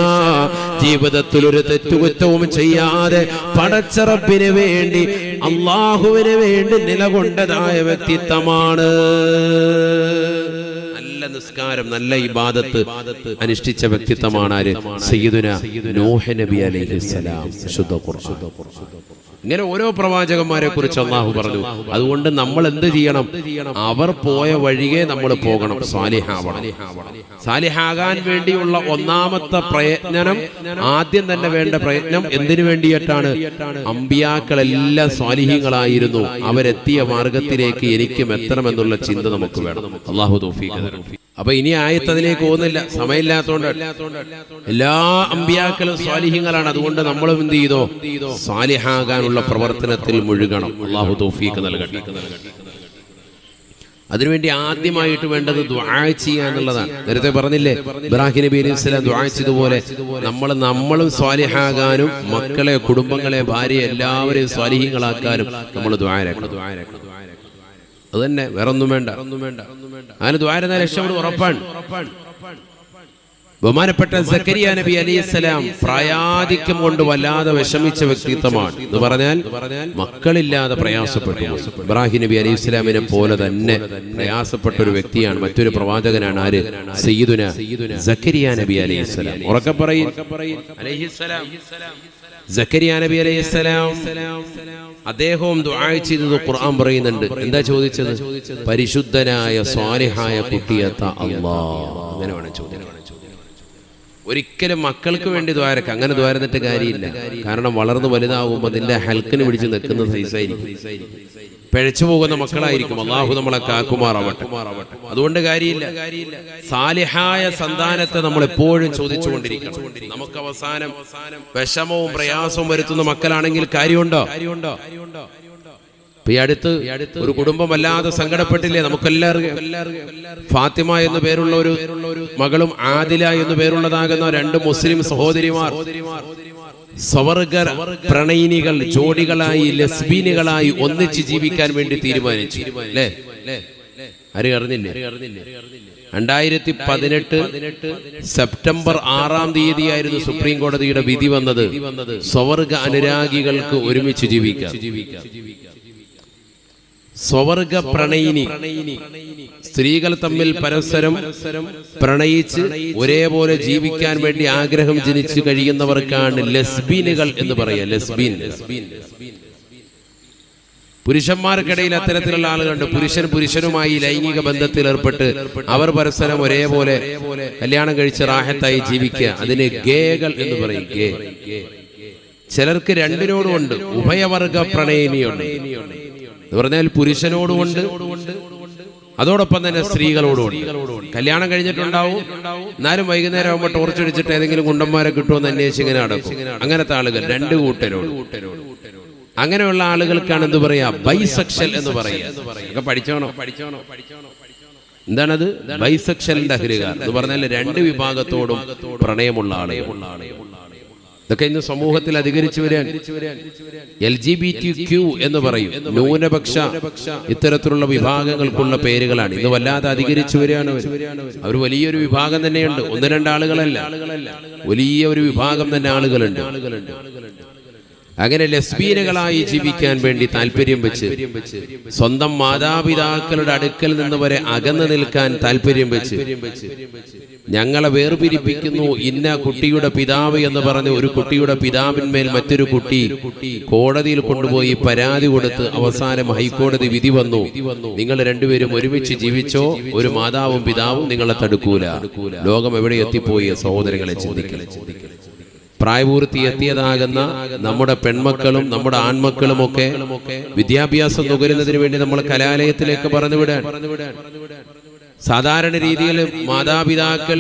ജീവിതത്തിൽ ഒരു തെറ്റുകുറ്റവും ചെയ്യാതെ പടച്ച റബ്ബിന് വേണ്ടി, അല്ലാഹുവിന് വേണ്ടി നിലകൊണ്ടതായ വ്യക്തിത്വമാണ്. നിസ്കാരം, നല്ല ഇബാദത്ത് അനുഷ്ഠിച്ച വ്യക്തിത്വമാണ് ആര്? സയ്യിദുനാ നൂഹ് നബി അലൈഹിസ്സലാം. ശുദ്ധ ഖുർആൻ. ഇങ്ങനെ ഓരോ പ്രവാചകന്മാരെ കുറിച്ച് അല്ലാഹു പറഞ്ഞു. അതുകൊണ്ട് നമ്മൾ എന്ത് ചെയ്യണം? അവർ പോയ വഴിയെ നമ്മൾ പോകണം, സാലിഹാവണം. സാലിഹാകാൻ വേണ്ടിയുള്ള ഒന്നാമത്തെ പ്രയത്നം, ആദ്യം തന്നെ വേണ്ട പ്രയത്നം എന്തിനു വേണ്ടിയിട്ടാണ്? അമ്പിയാക്കളെല്ലാം സ്വാലിഹീങ്ങളായിരുന്നു. അവരെത്തിയ മാർഗത്തിലേക്ക് എനിക്കും എത്തണമെന്നുള്ള ചിന്ത നമുക്ക് വേണം. അല്ലാഹു തൗഫീഖ് തരട്ടെ. അപ്പൊ ഇനി ആയത്തതിലേക്ക് പോകുന്നില്ല, സമയമില്ലാത്തതുകൊണ്ട്. എല്ലാ അമ്പിയാക്കളും സ്വാലിഹീങ്ങളാണ്. അതുകൊണ്ട് നമ്മളും എന്ത് ചെയ്തോ? സ്വാലിഹാകാനുള്ള പ്രവർത്തനത്തിൽ മുഴുകണം. അല്ലാഹു തൗഫീഖ് നൽകട്ടെ. അതിനുവേണ്ടി ആദ്യമായിട്ട് വേണ്ടത് ദുആ ചെയ്യുക എന്നുള്ളതാണ്. നേരത്തെ പറഞ്ഞില്ലേ, ഇബ്രാഹിം നബി അലൈഹി സ്വലാം ദുആ ചെയ്തതുപോലെ നമ്മളും സ്വാലിഹാകാനും മക്കളെ, കുടുംബങ്ങളെ, ഭാര്യയെ എല്ലാവരെയും സ്വാലിഹീങ്ങളാക്കാനും നമ്മൾ ദുആരക്കണം. അത് തന്നെ, വേറെ ഒന്നും വേണ്ട. അങ്ങനെ ദുആരന്നാൽ രക്ഷപ്പെടും, ഉറപ്പാണ്. ബഹുമാനപ്പെട്ട സക്കരിയ നബി അലൈഹിസ്സലാം പ്രായാധിക്യം കൊണ്ട് വല്ലാതെ വിഷമിച്ച വ്യക്തിത്വമാണ്. എന്ന് പറഞ്ഞാൽ മക്കളില്ലാതെ പ്രയാസപ്പെട്ടു. ഇബ്രാഹിം നബി അലൈഹിസ്സലാമിനെ പോലെ തന്നെ പ്രയാസപ്പെട്ട ഒരു വ്യക്തിയാണ്, മറ്റൊരു പ്രവാചകനാണ്. ആര്? സയ്യിദുന സക്കരിയ നബി അലൈഹിസ്സലാം. ഉറക്കെ പറയും, സക്കരിയ നബി അലൈഹിസ്സലാം. അദ്ദേഹവും ദുആ ചെയ്തത് ഖുർആൻ പറയുന്നുണ്ട്. എന്താ ചോദിച്ചത്? പരിശുദ്ധനായ സ്വാലിഹായ കുട്ടിയത്ത അല്ലാഹ്. അങ്ങനെ വേണം ചോദിക്കാൻ. ഒരിക്കലും മക്കൾക്ക് വേണ്ടി ദ്വാരക്ക, അങ്ങനെ ദ്വാരന്നിട്ട് കാര്യമില്ല. കാരണം വളർന്നു വലുതാകുമ്പോൾ അതിന്റെ ഹൽക്കിന് പിടിച്ച് നിൽക്കുന്ന സൈസായിരിക്കും, പിഴച്ചു പോകുന്ന മക്കളായിരിക്കും. അള്ളാഹു നമ്മളെ കാക്കുമാറാവട്ടെ. അതുകൊണ്ട് കാര്യമില്ല. സാലിഹായ സന്താനത്തെ നമ്മൾ എപ്പോഴും ചോദിച്ചുകൊണ്ടിരിക്കണം. നമുക്ക് അവസാനം വിഷമവും പ്രയാസവും വരുത്തുന്ന മക്കളാണെങ്കിൽ കാര്യമുണ്ടോ? ഈ അടുത്ത് ഒരു കുടുംബം വല്ലാതെ സങ്കടപ്പെട്ടില്ലേ? നമുക്കെല്ലാവർക്കും ഫാത്തിമ എന്നു പേരുള്ള ഒരു മകളും ആദില എന്നു പേരുള്ളതാകുന്ന 2 മുസ്ലിം സഹോദരിമാർ സ്വർഗ പ്രണയിനികൾ, ജോഡികളായി, ലെസ്ബീനുകളായി ഒന്നിച്ച് ജീവിക്കാൻ വേണ്ടി തീരുമാനിച്ചു. അല്ലേ? ആരും അറിഞ്ഞില്ലേ? 2018 സെപ്റ്റംബർ 6-ാം തീയതിയായിരുന്നു സുപ്രീം കോടതിയുടെ വിധി വന്നത്. സ്വർഗ അനുരാഗികൾക്ക് ഒരുമിച്ച് ജീവിക്കാം. സ്വർഗ പ്രണയിനി സ്ത്രീകൾ തമ്മിൽ പരസ്പരം പ്രണയിച്ച് ഒരേപോലെ ജീവിക്കാൻ വേണ്ടി ആഗ്രഹം ജനിച്ചു കഴിയുന്നവർക്കാണ് ലെസ്ബീനുകൾ എന്ന് പറയുക. ലെസ്ബീൻ. പുരുഷന്മാർക്കിടയിൽ അത്തരത്തിലുള്ള ആളുകളുണ്ട്. പുരുഷനുമായി ലൈംഗിക ബന്ധത്തിൽ ഏർപ്പെട്ട് അവർ പരസ്പരം ഒരേപോലെ കല്യാണം കഴിച്ച് റാഹത്തായി ജീവിക്കുക. അതിന് ഗേകൾ എന്ന് പറയും. ഗേ. ചിലർക്ക് രണ്ടിനോടുമുണ്ട്. ഉഭയവർഗ പ്രണയിനിയുണ്ട് എന്ന് പറഞ്ഞാൽ പുരുഷനോടുമുണ്ട്, അതോടൊപ്പം തന്നെ സ്ത്രീകളോടുമുണ്ട്. കല്യാണം കഴിഞ്ഞിട്ടുണ്ടാവും, എന്നാലും വൈകുന്നേരം ആകുമ്പോൾ ടോർച്ചടിച്ചിട്ട് ഏതെങ്കിലും കുണ്ടന്മാരെ കിട്ടുമെന്ന് അന്വേഷിച്ച് ഇങ്ങനെ നടക്കും. അങ്ങനത്തെ ആളുകൾ 2 കൂട്ടരോട്. അങ്ങനെയുള്ള ആളുകൾക്കാണ് എന്ത് പറയാ? ബൈസെക്ഷൽ എന്ന് പറയുക. പഠിച്ചോണോ? എന്താണത്? ബൈസെക്ഷലിന്റെ അഹ്ലുകാർ എന്ന് പറഞ്ഞാൽ 2 വിഭാഗത്തോടും പ്രണയമുള്ള ആളുകൾ. ഇതൊക്കെ ഇന്ന് സമൂഹത്തിൽ അധികരിച്ചു വരാൻ LGBTQ എന്ന് പറയും. ന്യൂനപക്ഷ ഇത്തരത്തിലുള്ള വിഭാഗങ്ങൾക്കുള്ള പേരുകളാണ് ഇന്ന് വല്ലാതെ അധികരിച്ചു വരികയാണ്. അവർ വലിയൊരു വിഭാഗം തന്നെയുണ്ട്. 1-2 ആളുകളല്ല, വലിയ ഒരു വിഭാഗം തന്നെ ആളുകളുണ്ട്. അങ്ങനെ ലെസ്ബീനുകളായി ജീവിക്കാൻ വേണ്ടി താല്പര്യം വെച്ച്, സ്വന്തം മാതാപിതാക്കളുടെ അടുക്കൽ നിന്ന് വരെ അകന്നു നിൽക്കാൻ താല്പര്യം വെച്ച്, ഞങ്ങളെ വേർപിരിപ്പിക്കുന്നു ഇന്ന കുട്ടിയുടെ പിതാവ് എന്ന് പറഞ്ഞ് ഒരു കുട്ടിയുടെ പിതാവിന്മേൽ മറ്റൊരു കുട്ടി കോടതിയിൽ കൊണ്ടുപോയി പരാതി കൊടുത്ത് അവസാനം ഹൈക്കോടതി വിധി വന്നു, നിങ്ങൾ രണ്ടുപേരും ഒരുമിച്ച് ജീവിച്ചോ, ഒരു മാതാവും പിതാവും നിങ്ങളെ തടുക്കൂല. ലോകം എവിടെ എത്തിപ്പോയി സഹോദരങ്ങളെ ചിന്തിക്കൽ. പ്രായപൂർത്തി എത്തിയതാകുന്ന നമ്മുടെ പെൺമക്കളും നമ്മുടെ ആൺമക്കളും ഒക്കെ വിദ്യാഭ്യാസം നുകരുന്നതിന് വേണ്ടി നമ്മൾ കലാലയത്തിലേക്ക് പറഞ്ഞുവിടാൻ. സാധാരണ രീതിയിൽ മാതാപിതാക്കൾ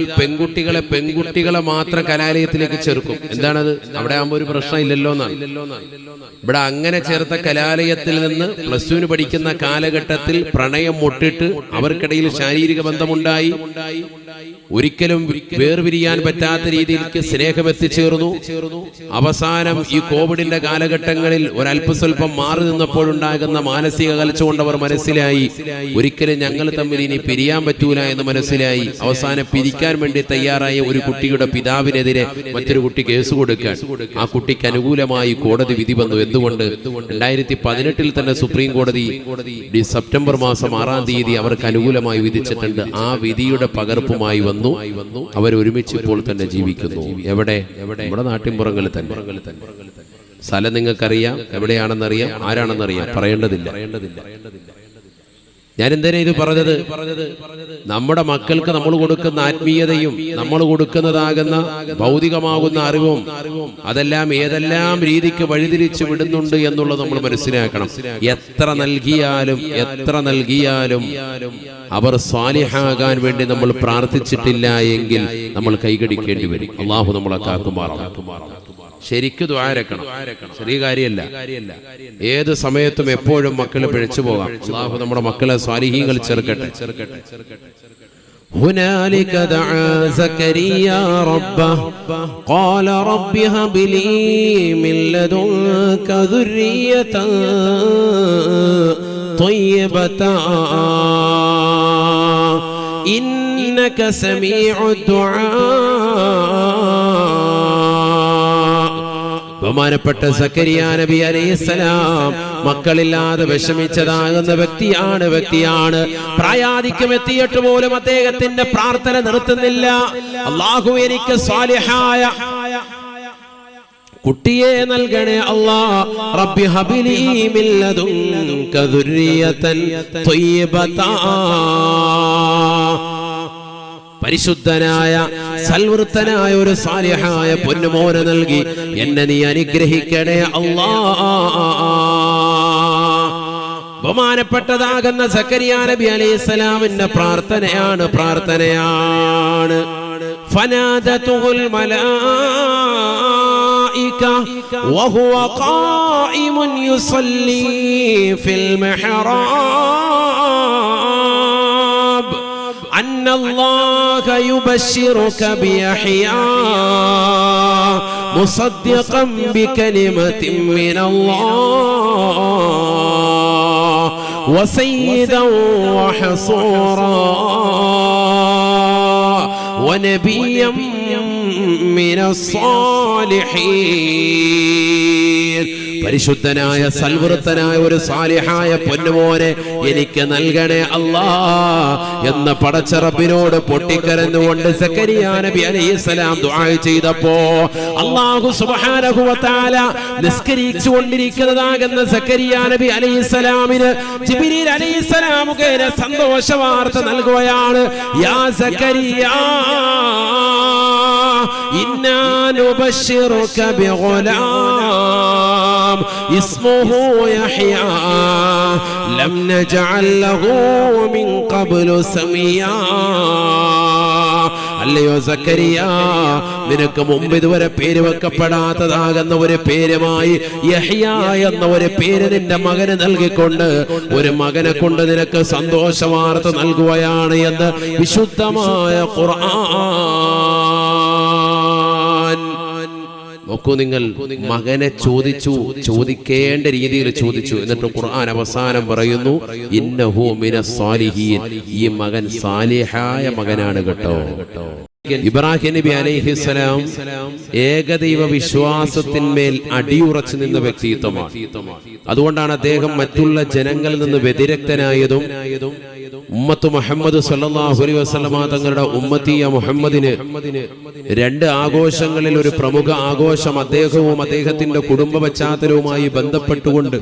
പെൺകുട്ടികളെ മാത്രം കലാലയത്തിലേക്ക് ചേർക്കും. എന്താണത്? അവിടെ ആകുമ്പോൾ ഒരു പ്രശ്നം ഇല്ലല്ലോ എന്നാണ്. ഇവിടെ അങ്ങനെ ചേർത്ത കലാലയത്തിൽ നിന്ന് +2 പഠിക്കുന്ന കാലഘട്ടത്തിൽ പ്രണയം മുട്ടിട്ട് അവർക്കിടയിൽ ശാരീരിക ബന്ധമുണ്ടായി, ഒരിക്കലും വേർപിരിയാൻ പറ്റാത്ത രീതിയിലേക്ക് സ്നേഹം എത്തിച്ചേർന്നു. അവസാനം ഈ കോവിഡിന്റെ കാലഘട്ടങ്ങളിൽ ഒരല്പസ്വല്പം മാറി നിന്നപ്പോഴുണ്ടാകുന്ന മാനസിക അകൽച്ച കൊണ്ട് അവർ മനസ്സിലായി ഒരിക്കലും ഞങ്ങൾ തമ്മിൽ ഇനി പിരിയാൻ പറ്റൂല എന്ന് മനസ്സിലായി. അവസാനം പിരിക്കാൻ വേണ്ടി തയ്യാറായ ഒരു കുട്ടിയുടെ പിതാവിനെതിരെ മറ്റൊരു കുട്ടി കേസ് കൊടുക്കാൻ ആ കുട്ടിക്ക് അനുകൂലമായി കോടതി വിധി വന്നു. എന്തുകൊണ്ട്? 2018 തന്നെ സുപ്രീം കോടതി സെപ്റ്റംബർ മാസം 6-ാം തീയതി അവർക്ക് അനുകൂലമായി വിധിച്ചിട്ടുണ്ട്. ആ വിധിയുടെ പകർപ്പുമായി വന്നു അവർ ഒരുമിച്ച് ഇപ്പോൾ തന്നെ ജീവിക്കുന്നു. എവിടെ? നമ്മുടെ നാട്ടിൻപുറങ്ങളിൽ തന്നെ. സ്ഥലം നിങ്ങൾക്കറിയാം, എവിടെയാണെന്നറിയാം, ആരാണെന്നറിയാം, പറയേണ്ടതില്ല. ഞാൻ എന്തിനാ ഇത് പറഞ്ഞത്? നമ്മുടെ മക്കൾക്ക് നമ്മൾ കൊടുക്കുന്ന ആത്മീയതയും നമ്മൾ കൊടുക്കുന്നതാകുന്ന ഭൗതികമാകുന്ന അറിവും അതെല്ലാം ഏതെല്ലാം രീതിക്ക് വഴിതിരിച്ചു വിടുന്നുണ്ട് എന്നുള്ളത് നമ്മൾ മനസ്സിലാക്കണം. എത്ര നൽകിയാലും അവർ സ്വാലിഹാകാൻ വേണ്ടി നമ്മൾ പ്രാർത്ഥിച്ചിട്ടില്ല എങ്കിൽ നമ്മൾ കൈകടിക്കേണ്ടി വരും. അള്ളാഹു നമ്മളെ കാക്കുമാറാവട്ടെ. ശരിക്കും ദ്വാരക്കണം. ചെറിയ കാര്യമല്ല. ഏത് സമയത്തും എപ്പോഴും മക്കള് പിഴച്ചു പോകാം. അല്ലാഹു നമ്മുടെ മക്കളെ സ്വാലിഹീങ്ങൾ ചേർക്കട്ടെ. هنالك دعا زكريا ربه قال رب هب لي من لدنك ذرية طيبة إنك سميع الدعاء. ബഹുമാനപ്പെട്ട സക്കരിയ നബി അലൈഹിസ്സലാം മക്കളില്ലാതെ വിഷമിച്ചതാകുന്ന വ്യക്തിയാണ്. പ്രായാധിക്യം എത്തിയിട്ട് പോലും അദ്ദേഹത്തിന്റെ പ്രാർത്ഥന നിർത്തുന്നില്ല. അല്ലാഹു എനിക്ക് സ്വാലിഹായ കുട്ടിയെ നൽകണേ അല്ലാ. റബ്ബി ഹബിലി മിൻ ലദുൻക ദുർരിയതൻ ത്വയ്യിബതാ. പരിശുദ്ധനായ സൽവൃത്തനായ ഒരു സാലിഹായ പൊന്നുമോനെ നൽകി എന്നെ നീ അനുഗ്രഹിക്കണേ അല്ലാ. ബഹുമാനപ്പെട്ടതാകുന്ന സക്കരിയ നബി അലൈഹിസ്സലാമിന്റെ പ്രാർത്ഥനയാണ്. ഫനാദതുൽ മലായിക വഹുവ ഖായിമുൻ യുസല്ലി ഫിൽ മിഹ്റാബ് أن الله يبشرك بيحيى مصدقا بكلمة من الله وسيدا وحصورا ونبيا من الصالحين. പരിശുദ്ധനായ സൽവൃത്തനായ ഒരു സാലിഹായ പൊന്നുമോനെ എനിക്ക് നൽകണേ അല്ലാ എന്ന പടച്ച റബ്ബിനോട് പൊട്ടിക്കരഞ്ഞുകൊണ്ട് സക്കരിയ നബി അലൈഹിസ്സലാം ദുആ ചെയ്തപ്പോ അല്ലാഹു സുബ്ഹാനഹു വ തആല നിസ്കരിച്ചു കൊണ്ടിരിക്കുന്നതാകുന്ന സക്കരിയ നബി അലൈഹിസ്സലാമിന് ജിബ്രീൽ അലൈഹിസ്സലാം മുഖേന സന്തോഷ വാർത്ത നൽകുകയാണ്. യാ സക്കരിയ ഇന്നാ നുബശ്ശിറുക ബിഗുലാം اسمه يحيى لم نجعل له من قبل سميا. അല്ലയോ സക്കരിയ, നിനക്ക് മുമ്പ് ഇതുവരെ പേര് വെക്കപ്പെടാത്തതാകുന്ന ഒരു പേരുമായി യഹ്യ എന്ന ഒരു പേര് നിന്റെ മകന് നൽകിക്കൊണ്ട് ഒരു മകനെ കൊണ്ട് നിനക്ക് സന്തോഷ വാർത്ത നൽകുകയാണ് എന്ന് വിശുദ്ധമായ ഖുർആൻ. നോക്കൂ നിങ്ങൾ, മകനെ ചോദിക്കേണ്ട രീതിയിൽ ചോദിച്ചു. എന്നിട്ട് ഖുർആൻ അവസാനം പറയുന്നു ഇന്നഹു മിനസ് സാലിഹീൻ, ഈ മകൻ സാലിഹായ മകനാണ് കേട്ടോ. ഇബ്രാഹിം നബി അലൈഹിസ്സലാം ഏകദൈവ വിശ്വാസത്തിന്മേൽ അടിയുറച്ചു നിന്ന വ്യക്തിത്വമാണ്. അതുകൊണ്ടാണ് അദ്ദേഹം മറ്റുള്ള ജനങ്ങളിൽ നിന്ന് വ്യതിരക്തനായതും ഉമ്മത്ത് മുഹമ്മദ് സല്ലല്ലാഹു അലൈഹി വസല്ലമ തങ്ങളുടെ ഉമ്മത്തിയ മുഹമ്മദിന് രണ്ട് ആഘോഷങ്ങളിൽ ഒരു പ്രമുഖ ആഘോഷം അദ്ദേഹവും അദ്ദേഹത്തിന്റെ കുടുംബ പശ്ചാത്തലവുമായി ബന്ധപ്പെട്ടുകൊണ്ട്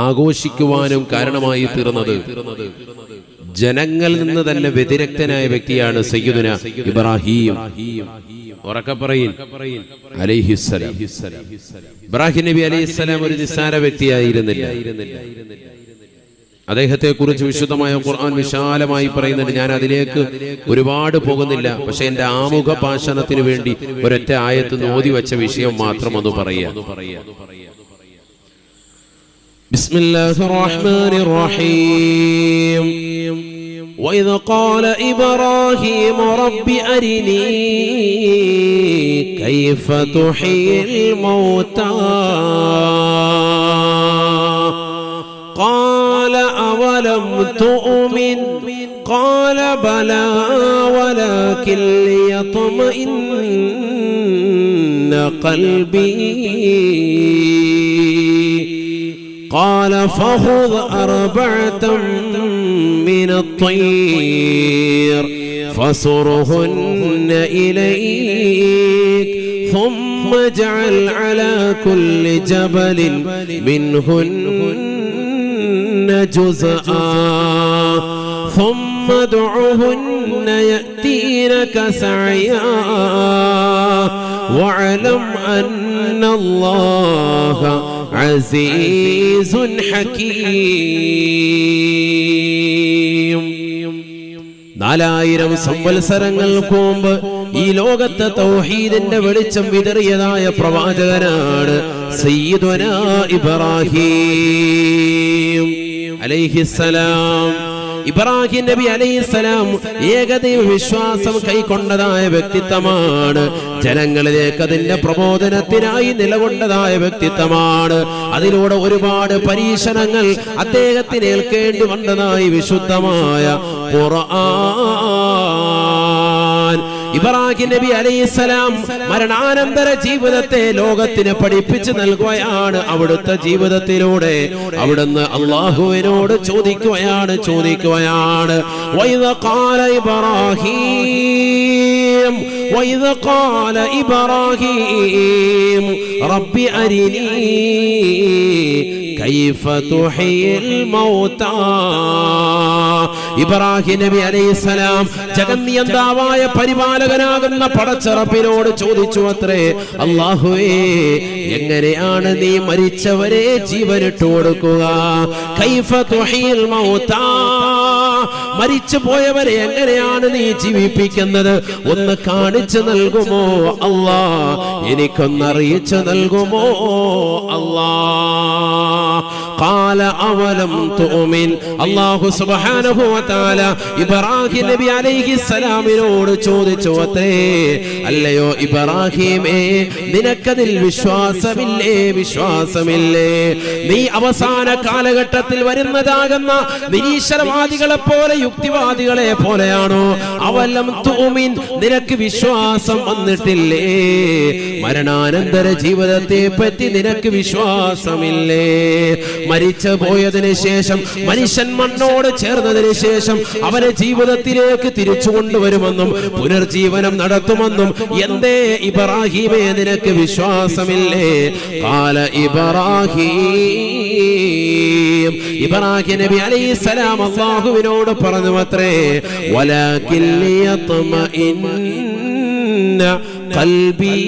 ആഘോഷിക്കുവാനും കാരണമായി തീർന്നത് ജനങ്ങളിൽ നിന്ന് തന്നെ വ്യതിരക്തനായ വ്യക്തിയാണ് സയ്യിദുന ഇബ്രാഹിം. ഉറക്കെ പറയിൻ അലൈഹിസ്സലാം. ഇബ്രാഹിം നബി അലൈഹിസ്സലാം ഒരു നിസ്സാര വ്യക്തിയായിരുന്നില്ല. അദ്ദേഹത്തെ കുറിച്ച് വിശുദ്ധമായ ഖുർആൻ വിശാലമായി പറയുന്നുണ്ട്. ഞാൻ അതിലേക്ക് ഒരുപാട് പോകുന്നില്ല. പക്ഷെ എന്റെ ആമുഖ ഭാഷണത്തിന് വേണ്ടി ഒരൊറ്റ ആയത്ത് ഓതി വെച്ച വിഷയം മാത്രം ഒന്ന് പറയാം. بسم الله الرحمن الرحيم وإذ قال إبراهيم رب أرني كيف تحيي الموتى قال أولم تؤمن قال بلى ولكن ليطمئن قلبي قال فخذ أربعة من الطير فصرهن إليك ثم اجعل على كل جبل منهن جزءا ثم ادعهن يأتينك سعيا واعلم أن الله عزيز حكيم. 4000 സംവത്സരങ്ങൾക്ക് മുമ്പ് ഈ ലോകത്തെ തൗഹീദിന്റെ വെളിച്ചം വിതറിയതായ പ്രവാചകനാണ് സയ്യിദുനാ ഇബ്രാഹീം അലൈഹിസ്സലാം. ഇബ്രാഹിം നബി അലൈഹിസ്സലാം ഏകദൈവ വിശ്വാസം കൈക്കൊണ്ടതായ വ്യക്തിത്വമാണ്. ജനങ്ങളിലേക്ക് അതിന്റെ പ്രബോധനത്തിനായി നിലകൊണ്ടതായ വ്യക്തിത്വമാണ്. അതിലൂടെ ഒരുപാട് പരീക്ഷണങ്ങൾ അദ്ദേഹത്തിന് ഏൽക്കേണ്ടി വന്നതായി വിശുദ്ധമായ ഖുർആൻ. ഇബ്രാഹിം നബി അലൈഹിസ്സലാം മരണാനന്തര ജീവിതത്തെ ലോകത്തിന് പഠിപ്പിച്ചു നൽകുകയാണ്. അവിടുത്തെ ജീവിതത്തിലൂടെ അവിടുന്ന് അല്ലാഹുവിനോട് ചോദിക്കുകയാണ് വൈദ ഖാല ഇബ്രാഹീം റബ്ബി അരിനീ കൈഫ തുഹ്യിൽ മൗതാ. ഇബ്രാഹിം നബി അലൈഹിസ്സലാം ജഗന്നിയന്താവായ പരിപാലകനാകുന്ന പടച്ചറപ്പിനോട് ചോദിച്ചു അത്രേ, അല്ലാഹുവേ, എങ്ങനെയാണ് നീ മരിച്ചവരെ ജീവനിട്ട് കൊടുക്കുക? കൈഫ തുഹ്യിൽ മൗതാ, മരിച്ചു പോയവരെ എങ്ങനെയാണ് നീ ജീവിപ്പിക്കുന്നത്? ഒന്ന് കാണിച്ചു നൽകുമോ അല്ലാ? എനിക്കൊന്ന് അറിയിച്ചു നൽകുമോ അല്ലാ? ഖാല അവലം തുഅ്മിൻ. അല്ലാഹു സുബ്ഹാനഹു വ തആല ഇബ്രാഹിം നബി അലൈഹിസ്സലാമിനോട് ചോദിച്ചു അത്രേ, അല്ലയോ ഇബ്രാഹിമേ, നിനക്കതിൽ വിശ്വാസമില്ലേ? നീ അവസാന കാലഘട്ടത്തിൽ വരുന്നതാകുന്ന നിരീശ്വരവാദികളെ പോലെ യുക്തിവാദികളെ പോലെയാണോ? അവലം തുഅ്മിൻ, നിനക്ക് വിശ്വാസം വന്നിട്ടില്ലേ? മരണാനന്തര ജീവിതത്തെ പറ്റി നിനക്ക് വിശ്വാസമില്ലേ? മരിച്ചു പോയതിനു ശേഷം മനുഷ്യൻ മണ്ണോട് ചേർന്നതിന് ശേഷം അവനെ ജീവിതത്തിലേക്ക് തിരിച്ചു കൊണ്ടുവരുമെന്നും പുനർജീവനം നടത്തുമെന്നും എന്തേ ഇബ്രാഹിമേ നിനക്ക് വിശ്വാസമില്ലേ? ഖാല ഇബ്രാഹിം നബി അലൈഹിസ്സലാം അല്ലാഹുവിനോട് പറഞ്ഞു അത്രേ, വലാകിൻ ലിയത്മഇന്ന ഖൽബി,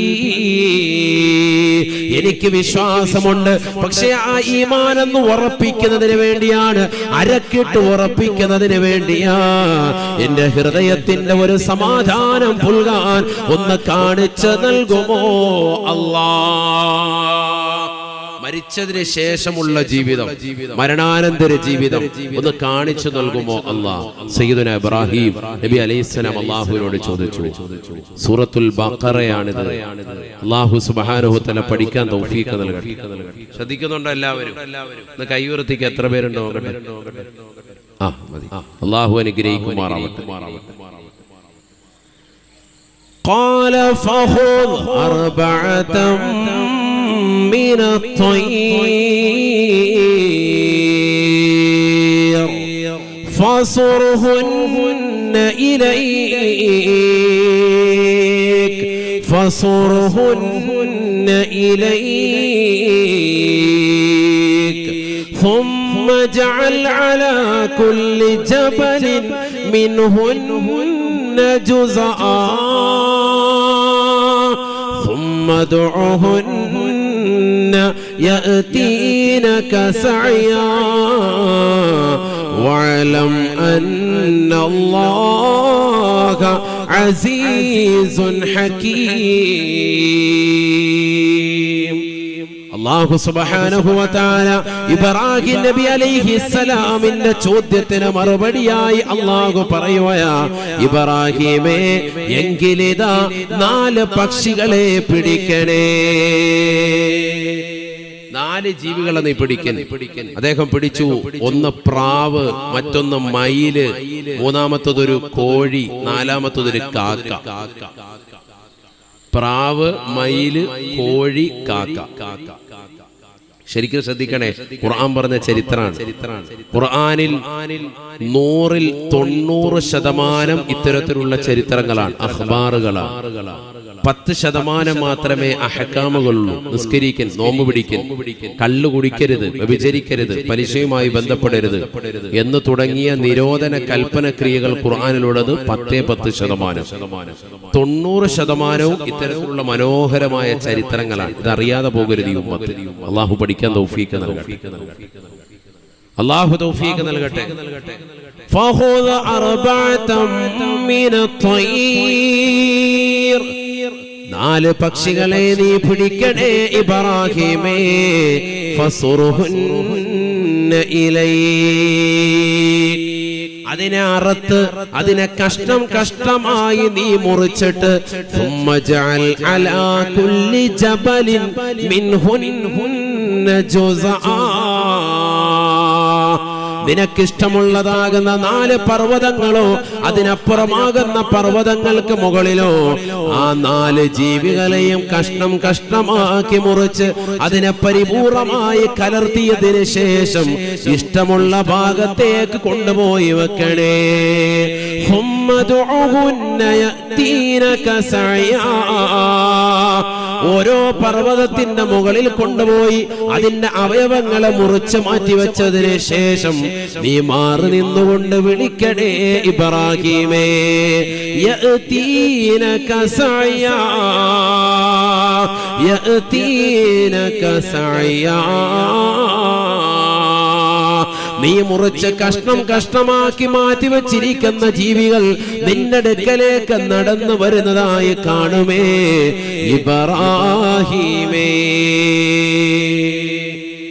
എനിക്ക് വിശ്വാസമുണ്ട്, പക്ഷേ ആ ഈമാൻ എന്ന് ഉറപ്പിക്കുന്നതിന് വേണ്ടിയാണ്, അരക്കിട്ട് ഉറപ്പിക്കുന്നതിന് വേണ്ടിയാ. എന്റെ ഹൃദയത്തിന്റെ ഒരു സമാധാനം പുൽകാൻ ഒന്ന് കാണിച്ചു നൽകുമോ അല്ലാ? മരിച്ചതിന് ശേഷമുള്ള ജീവിതം, മരണാനന്തര ജീവിതം ഒന്ന് കാണിച്ചു നൽകുമോ അല്ലാ? സയ്യിദുനാ ഇബ്രാഹിം നബി അലൈഹിസ്സലാം അല്ലാഹുവിനോട് ചോദിച്ചു. സൂറത്തുൽ ബഖറയാണിത്. അല്ലാഹു സുബ്ഹാനഹു തആല പഠിക്കാൻ തൗഫീഖ് നൽകട്ടെ. ശ്രദ്ധിക്കുന്നുണ്ടോ എല്ലാവരും? ഒന്ന് കൈ ഉയർത്തിക്ക്. എത്ര പേരുണ്ടോ നോക്കട്ടെ. മതി. അല്ലാഹു അനുഗ്രഹിക്കുമാറാവട്ടെ. ഖാല ഫഖുദ് അർബഅതം من الطير فصرهن إليك ثم اجعل على كل جبل منهن جزءا ثم ادعهن يأتينك سعيا واعلم أن الله عزيز حكيم. അല്ലാഹു സുബ്ഹാനഹു വ തആല ഇബ്രാഹിം നബി അലൈഹിസ്സലാമിന്റെ ചോദ്യത്തിന് മറുപടിയായി അല്ലാഹു പറയുകയാ, ഇബ്രാഹിമേ, എങ്കിലിതാ 4 പക്ഷികളെ പിടിക്കണേ. 4 ജീവികളെ നീ പിടിക്കൻ. അദ്ദേഹം പിടിച്ചു. ഒന്ന് പ്രാവ്, മറ്റൊന്ന് മയില്, മൂന്നാമത്തതൊരു കോഴി, നാലാമത്തതൊരു കാക്ക. പ്രാവ്, മയില്, കോഴി, കാക്ക. ശരിക്കും ശ്രദ്ധിക്കണേ, ഖുർആൻ പറഞ്ഞ ചരിത്രമാണ്. ഖുർആനിൽ 100ൽ 90% ഇത്തരത്തിലുള്ള ചരിത്രങ്ങളാണ്, അഖ്ബാറുകളാണ്. 10% മാത്രമേ അഹ്കാമുകളുള്ളൂ. നിസ്കരിക്കൻ, നോമ്പ് പിടിക്കൻ, കള്ളു കുടിക്കരുത്, വ്യഭിചരിക്കരുത്, പലിശയുമായി ബന്ധപ്പെടരുത് എന്ന് തുടങ്ങിയ നിരോധന കൽപ്പന ക്രിയകൾ ഖുർആനിലുള്ളത് 10%. 90% ഇത്തരത്തിലുള്ള മനോഹരമായ ചരിത്രങ്ങളാണ്. ഇതറിയാതെ പോകരുത് ഈ ഉമ്മത്ത്. അള്ളാഹു പഠിക്കാൻ തൗഫീഖ് നൽകട്ടെ. അള്ളാഹു തൗഫീഖ് നൽകട്ടെ. فخذ أربعة من الطير 4 പക്ഷികളെ നീ പിടിക്കണേ ഇബ്രാഹിമേ ഫസുറുഹുന്ന ഇലൈക് അതിനെ അറുത്ത് അതിനെ കഷ്ണം കഷ്ണമായി നീ മുറിച്ചിട്ട് ثم اجعل على كل جبل منهن جزءا നിനക്കിഷ്ടമുള്ളതാകുന്ന 4 പർവ്വതങ്ങളോ അതിനപ്പുറമാകുന്ന പർവ്വതങ്ങൾക്ക് മുകളിലോ ആ 4 ജീവികളെയും കഷ്ണം കഷ്ണമാക്കി മുറിച്ച് അതിനെ പരിപൂർണമായി കലർത്തിയതിനു ശേഷം ഇഷ്ടമുള്ള ഭാഗത്തേക്ക് കൊണ്ടുപോയി വെക്കണേ. ഓരോ പർവ്വതത്തിന്റെ മുകളിൽ കൊണ്ടുപോയി അതിന്റെ അവയവങ്ങളെ മുറിച്ച് മാറ്റിവെച്ചതിന് ശേഷം നീ മാറി നിന്നുകൊണ്ട് വിളിക്കണേ ഇബ്രാഹിമേ യഅതീനക സഅയാ യഅതീനക സഅയാ. നീ മുറിച്ച് കഷ്ണം കഷ്ണമാക്കി മാറ്റി വെച്ചിരിക്കുന്ന ജീവികൾ നിന്റെ അടുക്കലേക്ക് നടന്നു വരുന്നതായി കാണുമേ ഇബ്രാഹിമേ.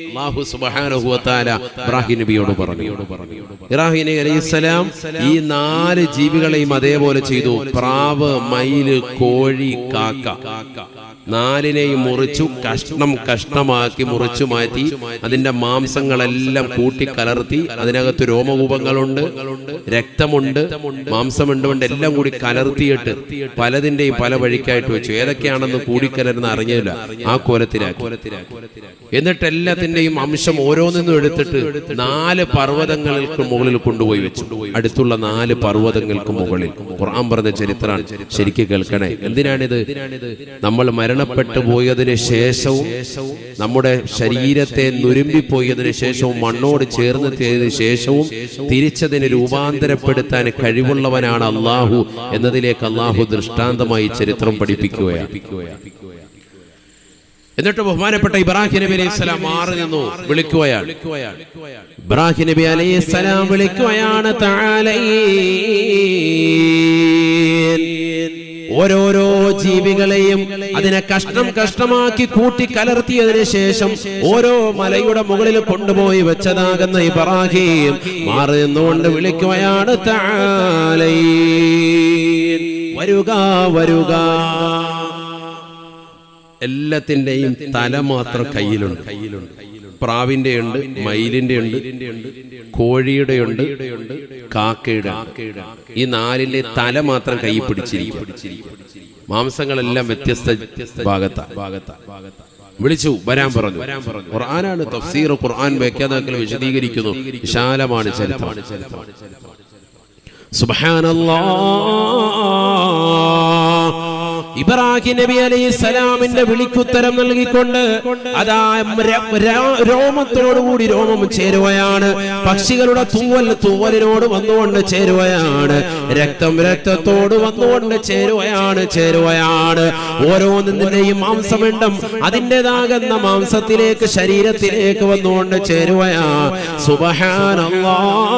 അല്ലാഹു സുബ്ഹാനഹു വ തആല ഇബ്രാഹിം നബിയോട് പറഞ്ഞു. ഇബ്രാഹിം നബി അലൈഹിസ്സലാം ഈ 4 ജീവികളെയും അതേപോലെ ചെയ്തു. പ്രാവ്, മയില്, കോഴി, കാക്ക 4നെയും മുറിച്ചു കഷ്ണം കഷ്ണമാക്കി മുറിച്ചു മാറ്റി അതിന്റെ മാംസങ്ങളെല്ലാം കൂട്ടിക്കലർത്തി അതിനകത്ത് രോമകൂപങ്ങളുണ്ട്, രക്തമുണ്ട്, മാംസമുണ്ട്, എല്ലാം കൂടി കലർത്തിയിട്ട് പലതിന്റെയും പല വഴിക്കായിട്ട് വെച്ചു. ഏതൊക്കെയാണെന്ന് കൂടിക്കലർന്ന് അറിഞ്ഞില്ല, ആ കോലത്തിലാക്കി. എന്നിട്ട് എല്ലാത്തിന്റെയും അംശം ഓരോന്നും എടുത്തിട്ട് 4 പർവ്വതങ്ങൾക്ക് മുകളിൽ കൊണ്ടുപോയി വെച്ചു. അടുത്തുള്ള 4 പർവ്വതങ്ങൾക്ക് മുകളിൽ. ഖുർആൻ പറഞ്ഞ ചരിത്രമാണ്, ശരിക്കും കേൾക്കണേ. എന്തിനാണിത്? നമ്മൾ മരണപ്പെട്ടു പോയതിന് ശേഷവും നമ്മുടെ ശരീരത്തെ നുരുമ്പിപ്പോയതിനു ശേഷവും മണ്ണോട് ചേർന്നെത്തിയതിനു ശേഷവും തിരിച്ചതിനെ രൂപാന്തരപ്പെടുത്താൻ കഴിവുള്ളവനാണ് അള്ളാഹു എന്നതിലേക്ക് അള്ളാഹു ദൃഷ്ടാന്തമായി ചരിത്രം പഠിപ്പിക്കുകയാണ്. എന്നിട്ട് ബഹുമാനപ്പെട്ട ഇബ്രാഹിം നബി അലൈഹിസ്സലാം മാറി നിന്നു വിളിക്കുകയാണ്. ഇബ്രാഹിം നബി അലൈഹിസ്സലാം വിളിക്കുകയാണ്, ഓരോരോ ജീവികളെയും അതിനെ കഷ്ണം കഷ്ണമാക്കി കൂട്ടി കലർത്തിയതിനു ശേഷം ഓരോ മലയുടെ മുകളിൽ കൊണ്ടുപോയി വെച്ചതാകുന്ന ഇബ്രാഹിം മാറി നിന്നുകൊണ്ട് വിളിക്കുകയാണ്, വരുക വരുക. എല്ലാത്തിന്റെയും തല മാത്രം കയ്യിലുണ്ട്. പ്രാവിന്റെ ഉണ്ട്, മയിലിന്റെ ഉണ്ട്, കോഴിയുടെ ഉണ്ട്, കാക്കയുടെ. ഈ 4ന്റെ തല മാത്രം കൈ പിടിച്ചിരിക്കും. മാംസങ്ങളെല്ലാം വ്യത്യസ്ത ഭാഗത്താ. വിളിച്ചു വരാൻ പറഞ്ഞു. ഖുർആനാണ്, തഫ്സീർ ഖുർആൻ വ്യാഖ്യാതാക്കൾ വിശദീകരിക്കുന്നു. വിശാലമാണ് ചരിത്രം. സുബ്ഹാനല്ലാഹ്. ഇബ്രാഹിം നബി അലൈഹിസ്സലാമിന്റെ വിളിക്കുത്തരം നൽകിക്കൊണ്ട് അതാ രോമത്തോടുകൂടി രോമം ചേരുകയാണ്. പക്ഷികളുടെ തൂവലിനോട് വന്നുകൊണ്ട് ചേരുകയാണ്. രക്തം രക്തത്തോട് വന്നുകൊണ്ട് ചേരുകയാണ്. ഓരോന്നിന്റെയും മാംസമുണ്ടും അതിൻ്റെതാകുന്ന മാംസത്തിലേക്ക് ശരീരത്തിലേക്ക് വന്നുകൊണ്ട് ചേരുകയാണ്. സുബ്ഹാനല്ലാഹ്.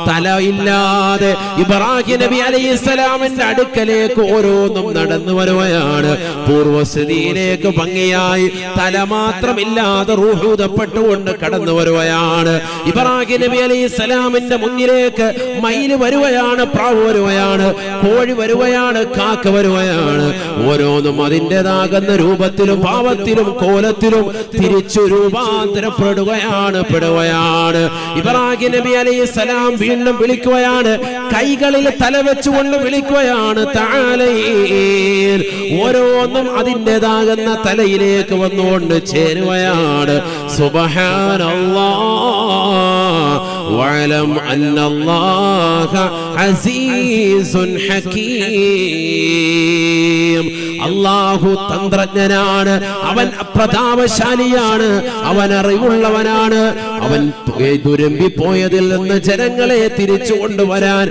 തലയില്ലാതെ ഇബ്രാഹിം നബി അലൈഹിസ്സലാമിന്റെ അടുക്കലേക്ക് ഓരോന്നും നടന്നു വരുകയാണ്. പൂർവസ്ഥിതിയിലേക്ക് ഭംഗിയായി തല മാത്രമില്ലാതെ റൂഹൂദപ്പെട്ടുകൊണ്ട് കടന്നു വരുകയാണ്. ഇബ്രാഹിം നബി അലൈഹിസ്സലാമിന്റെ മുന്നിലേക്ക് മയിൽ വരുകയാണ്, പ്രാവ് വരുകയാണ്, കോഴി വരുകയാണ്, കാക്ക വരുകയാണ്. ഓരോന്നും അതിൻ്റെതാകുന്ന രൂപത്തിലും ഭാവത്തിലും കോലത്തിലും തിരിച്ചു രൂപാന്തരപ്പെടുകയാണ്. ഇബ്രാഹിം നബി അലൈഹിസ്സലാം വീണ്ടും വിളിക്കുകയാണ്, കൈകളിൽ തല വെച്ചുകൊണ്ട് വിളിക്കുകയാണ്, ഓരോന്നും അതിൻ്റെതാകുന്ന തലയിലേക്ക് വന്നുകൊണ്ട് ചേരുകയാണ്. സുബ്ഹാനല്ലാഹ് വഅലം അന്നല്ലാഹ അസീസുൻ ഹകീം. അല്ലാഹു തന്ത്രജ്ഞനാണ്, അവൻ പ്രതാപശാലിയാണ്, അവൻ അറിവുള്ളവനാണ്. അവൻ ദുരമ്പിപ്പോയതിൽ നിന്ന് ജനങ്ങളെ തിരിച്ചു കൊണ്ടുവരാൻ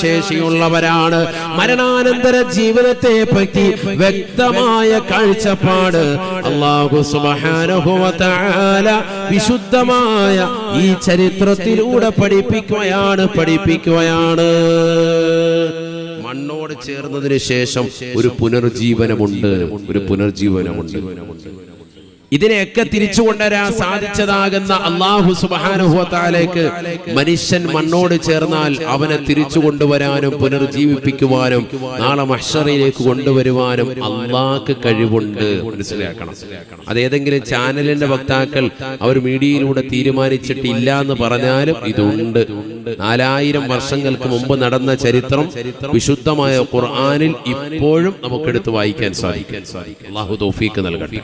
ശേഷിയുള്ളവരാണ്. മരണാനന്തര ജീവിതത്തെ പറ്റി വ്യക്തമായ കാഴ്ചപ്പാട് അല്ലാഹു സുബ്ഹാനഹു വ തആല വിശുദ്ധമായ ഈ ചരിത്രത്തിലൂടെ പഠിപ്പിക്കുകയാണ്. മണ്ണോട് ചേർന്നതിന് ശേഷം ഒരു പുനർജീവനമുണ്ട്. ഇതിനെയൊക്കെ തിരിച്ചു കൊണ്ടുവരാൻ സാധിച്ചതാകുന്ന അല്ലാഹു സുബ്ഹാനഹു വ തആലയ്ക്ക് മനുഷ്യൻ മണ്ണോട് ചേർന്നാൽ അവനെ തിരിച്ചു കൊണ്ടുവരാനും പുനർജീവിപ്പിക്കുവാനും നാളെ മഹ്ശറിലേക്ക് കൊണ്ടുവരുവാനും അള്ളാഹ്ക്ക് കഴിവുണ്ട്. മനസ്സിലാക്കണം. അതേതെങ്കിലും ചാനലിന്റെ വക്താക്കൾ അവർ മീഡിയയിലൂടെ തീരുമാനിച്ചിട്ടില്ല എന്ന് പറഞ്ഞാലും ഇതുണ്ട്. 4000 വർഷങ്ങൾക്ക് മുമ്പ് നടന്ന ചരിത്രം വിശുദ്ധമായ ഖുർആനിൽ ഇപ്പോഴും നമുക്കെടുത്ത് വായിക്കാൻ സാധിക്കും. അല്ലാഹു തൗഫീഖ് നൽകട്ടെ.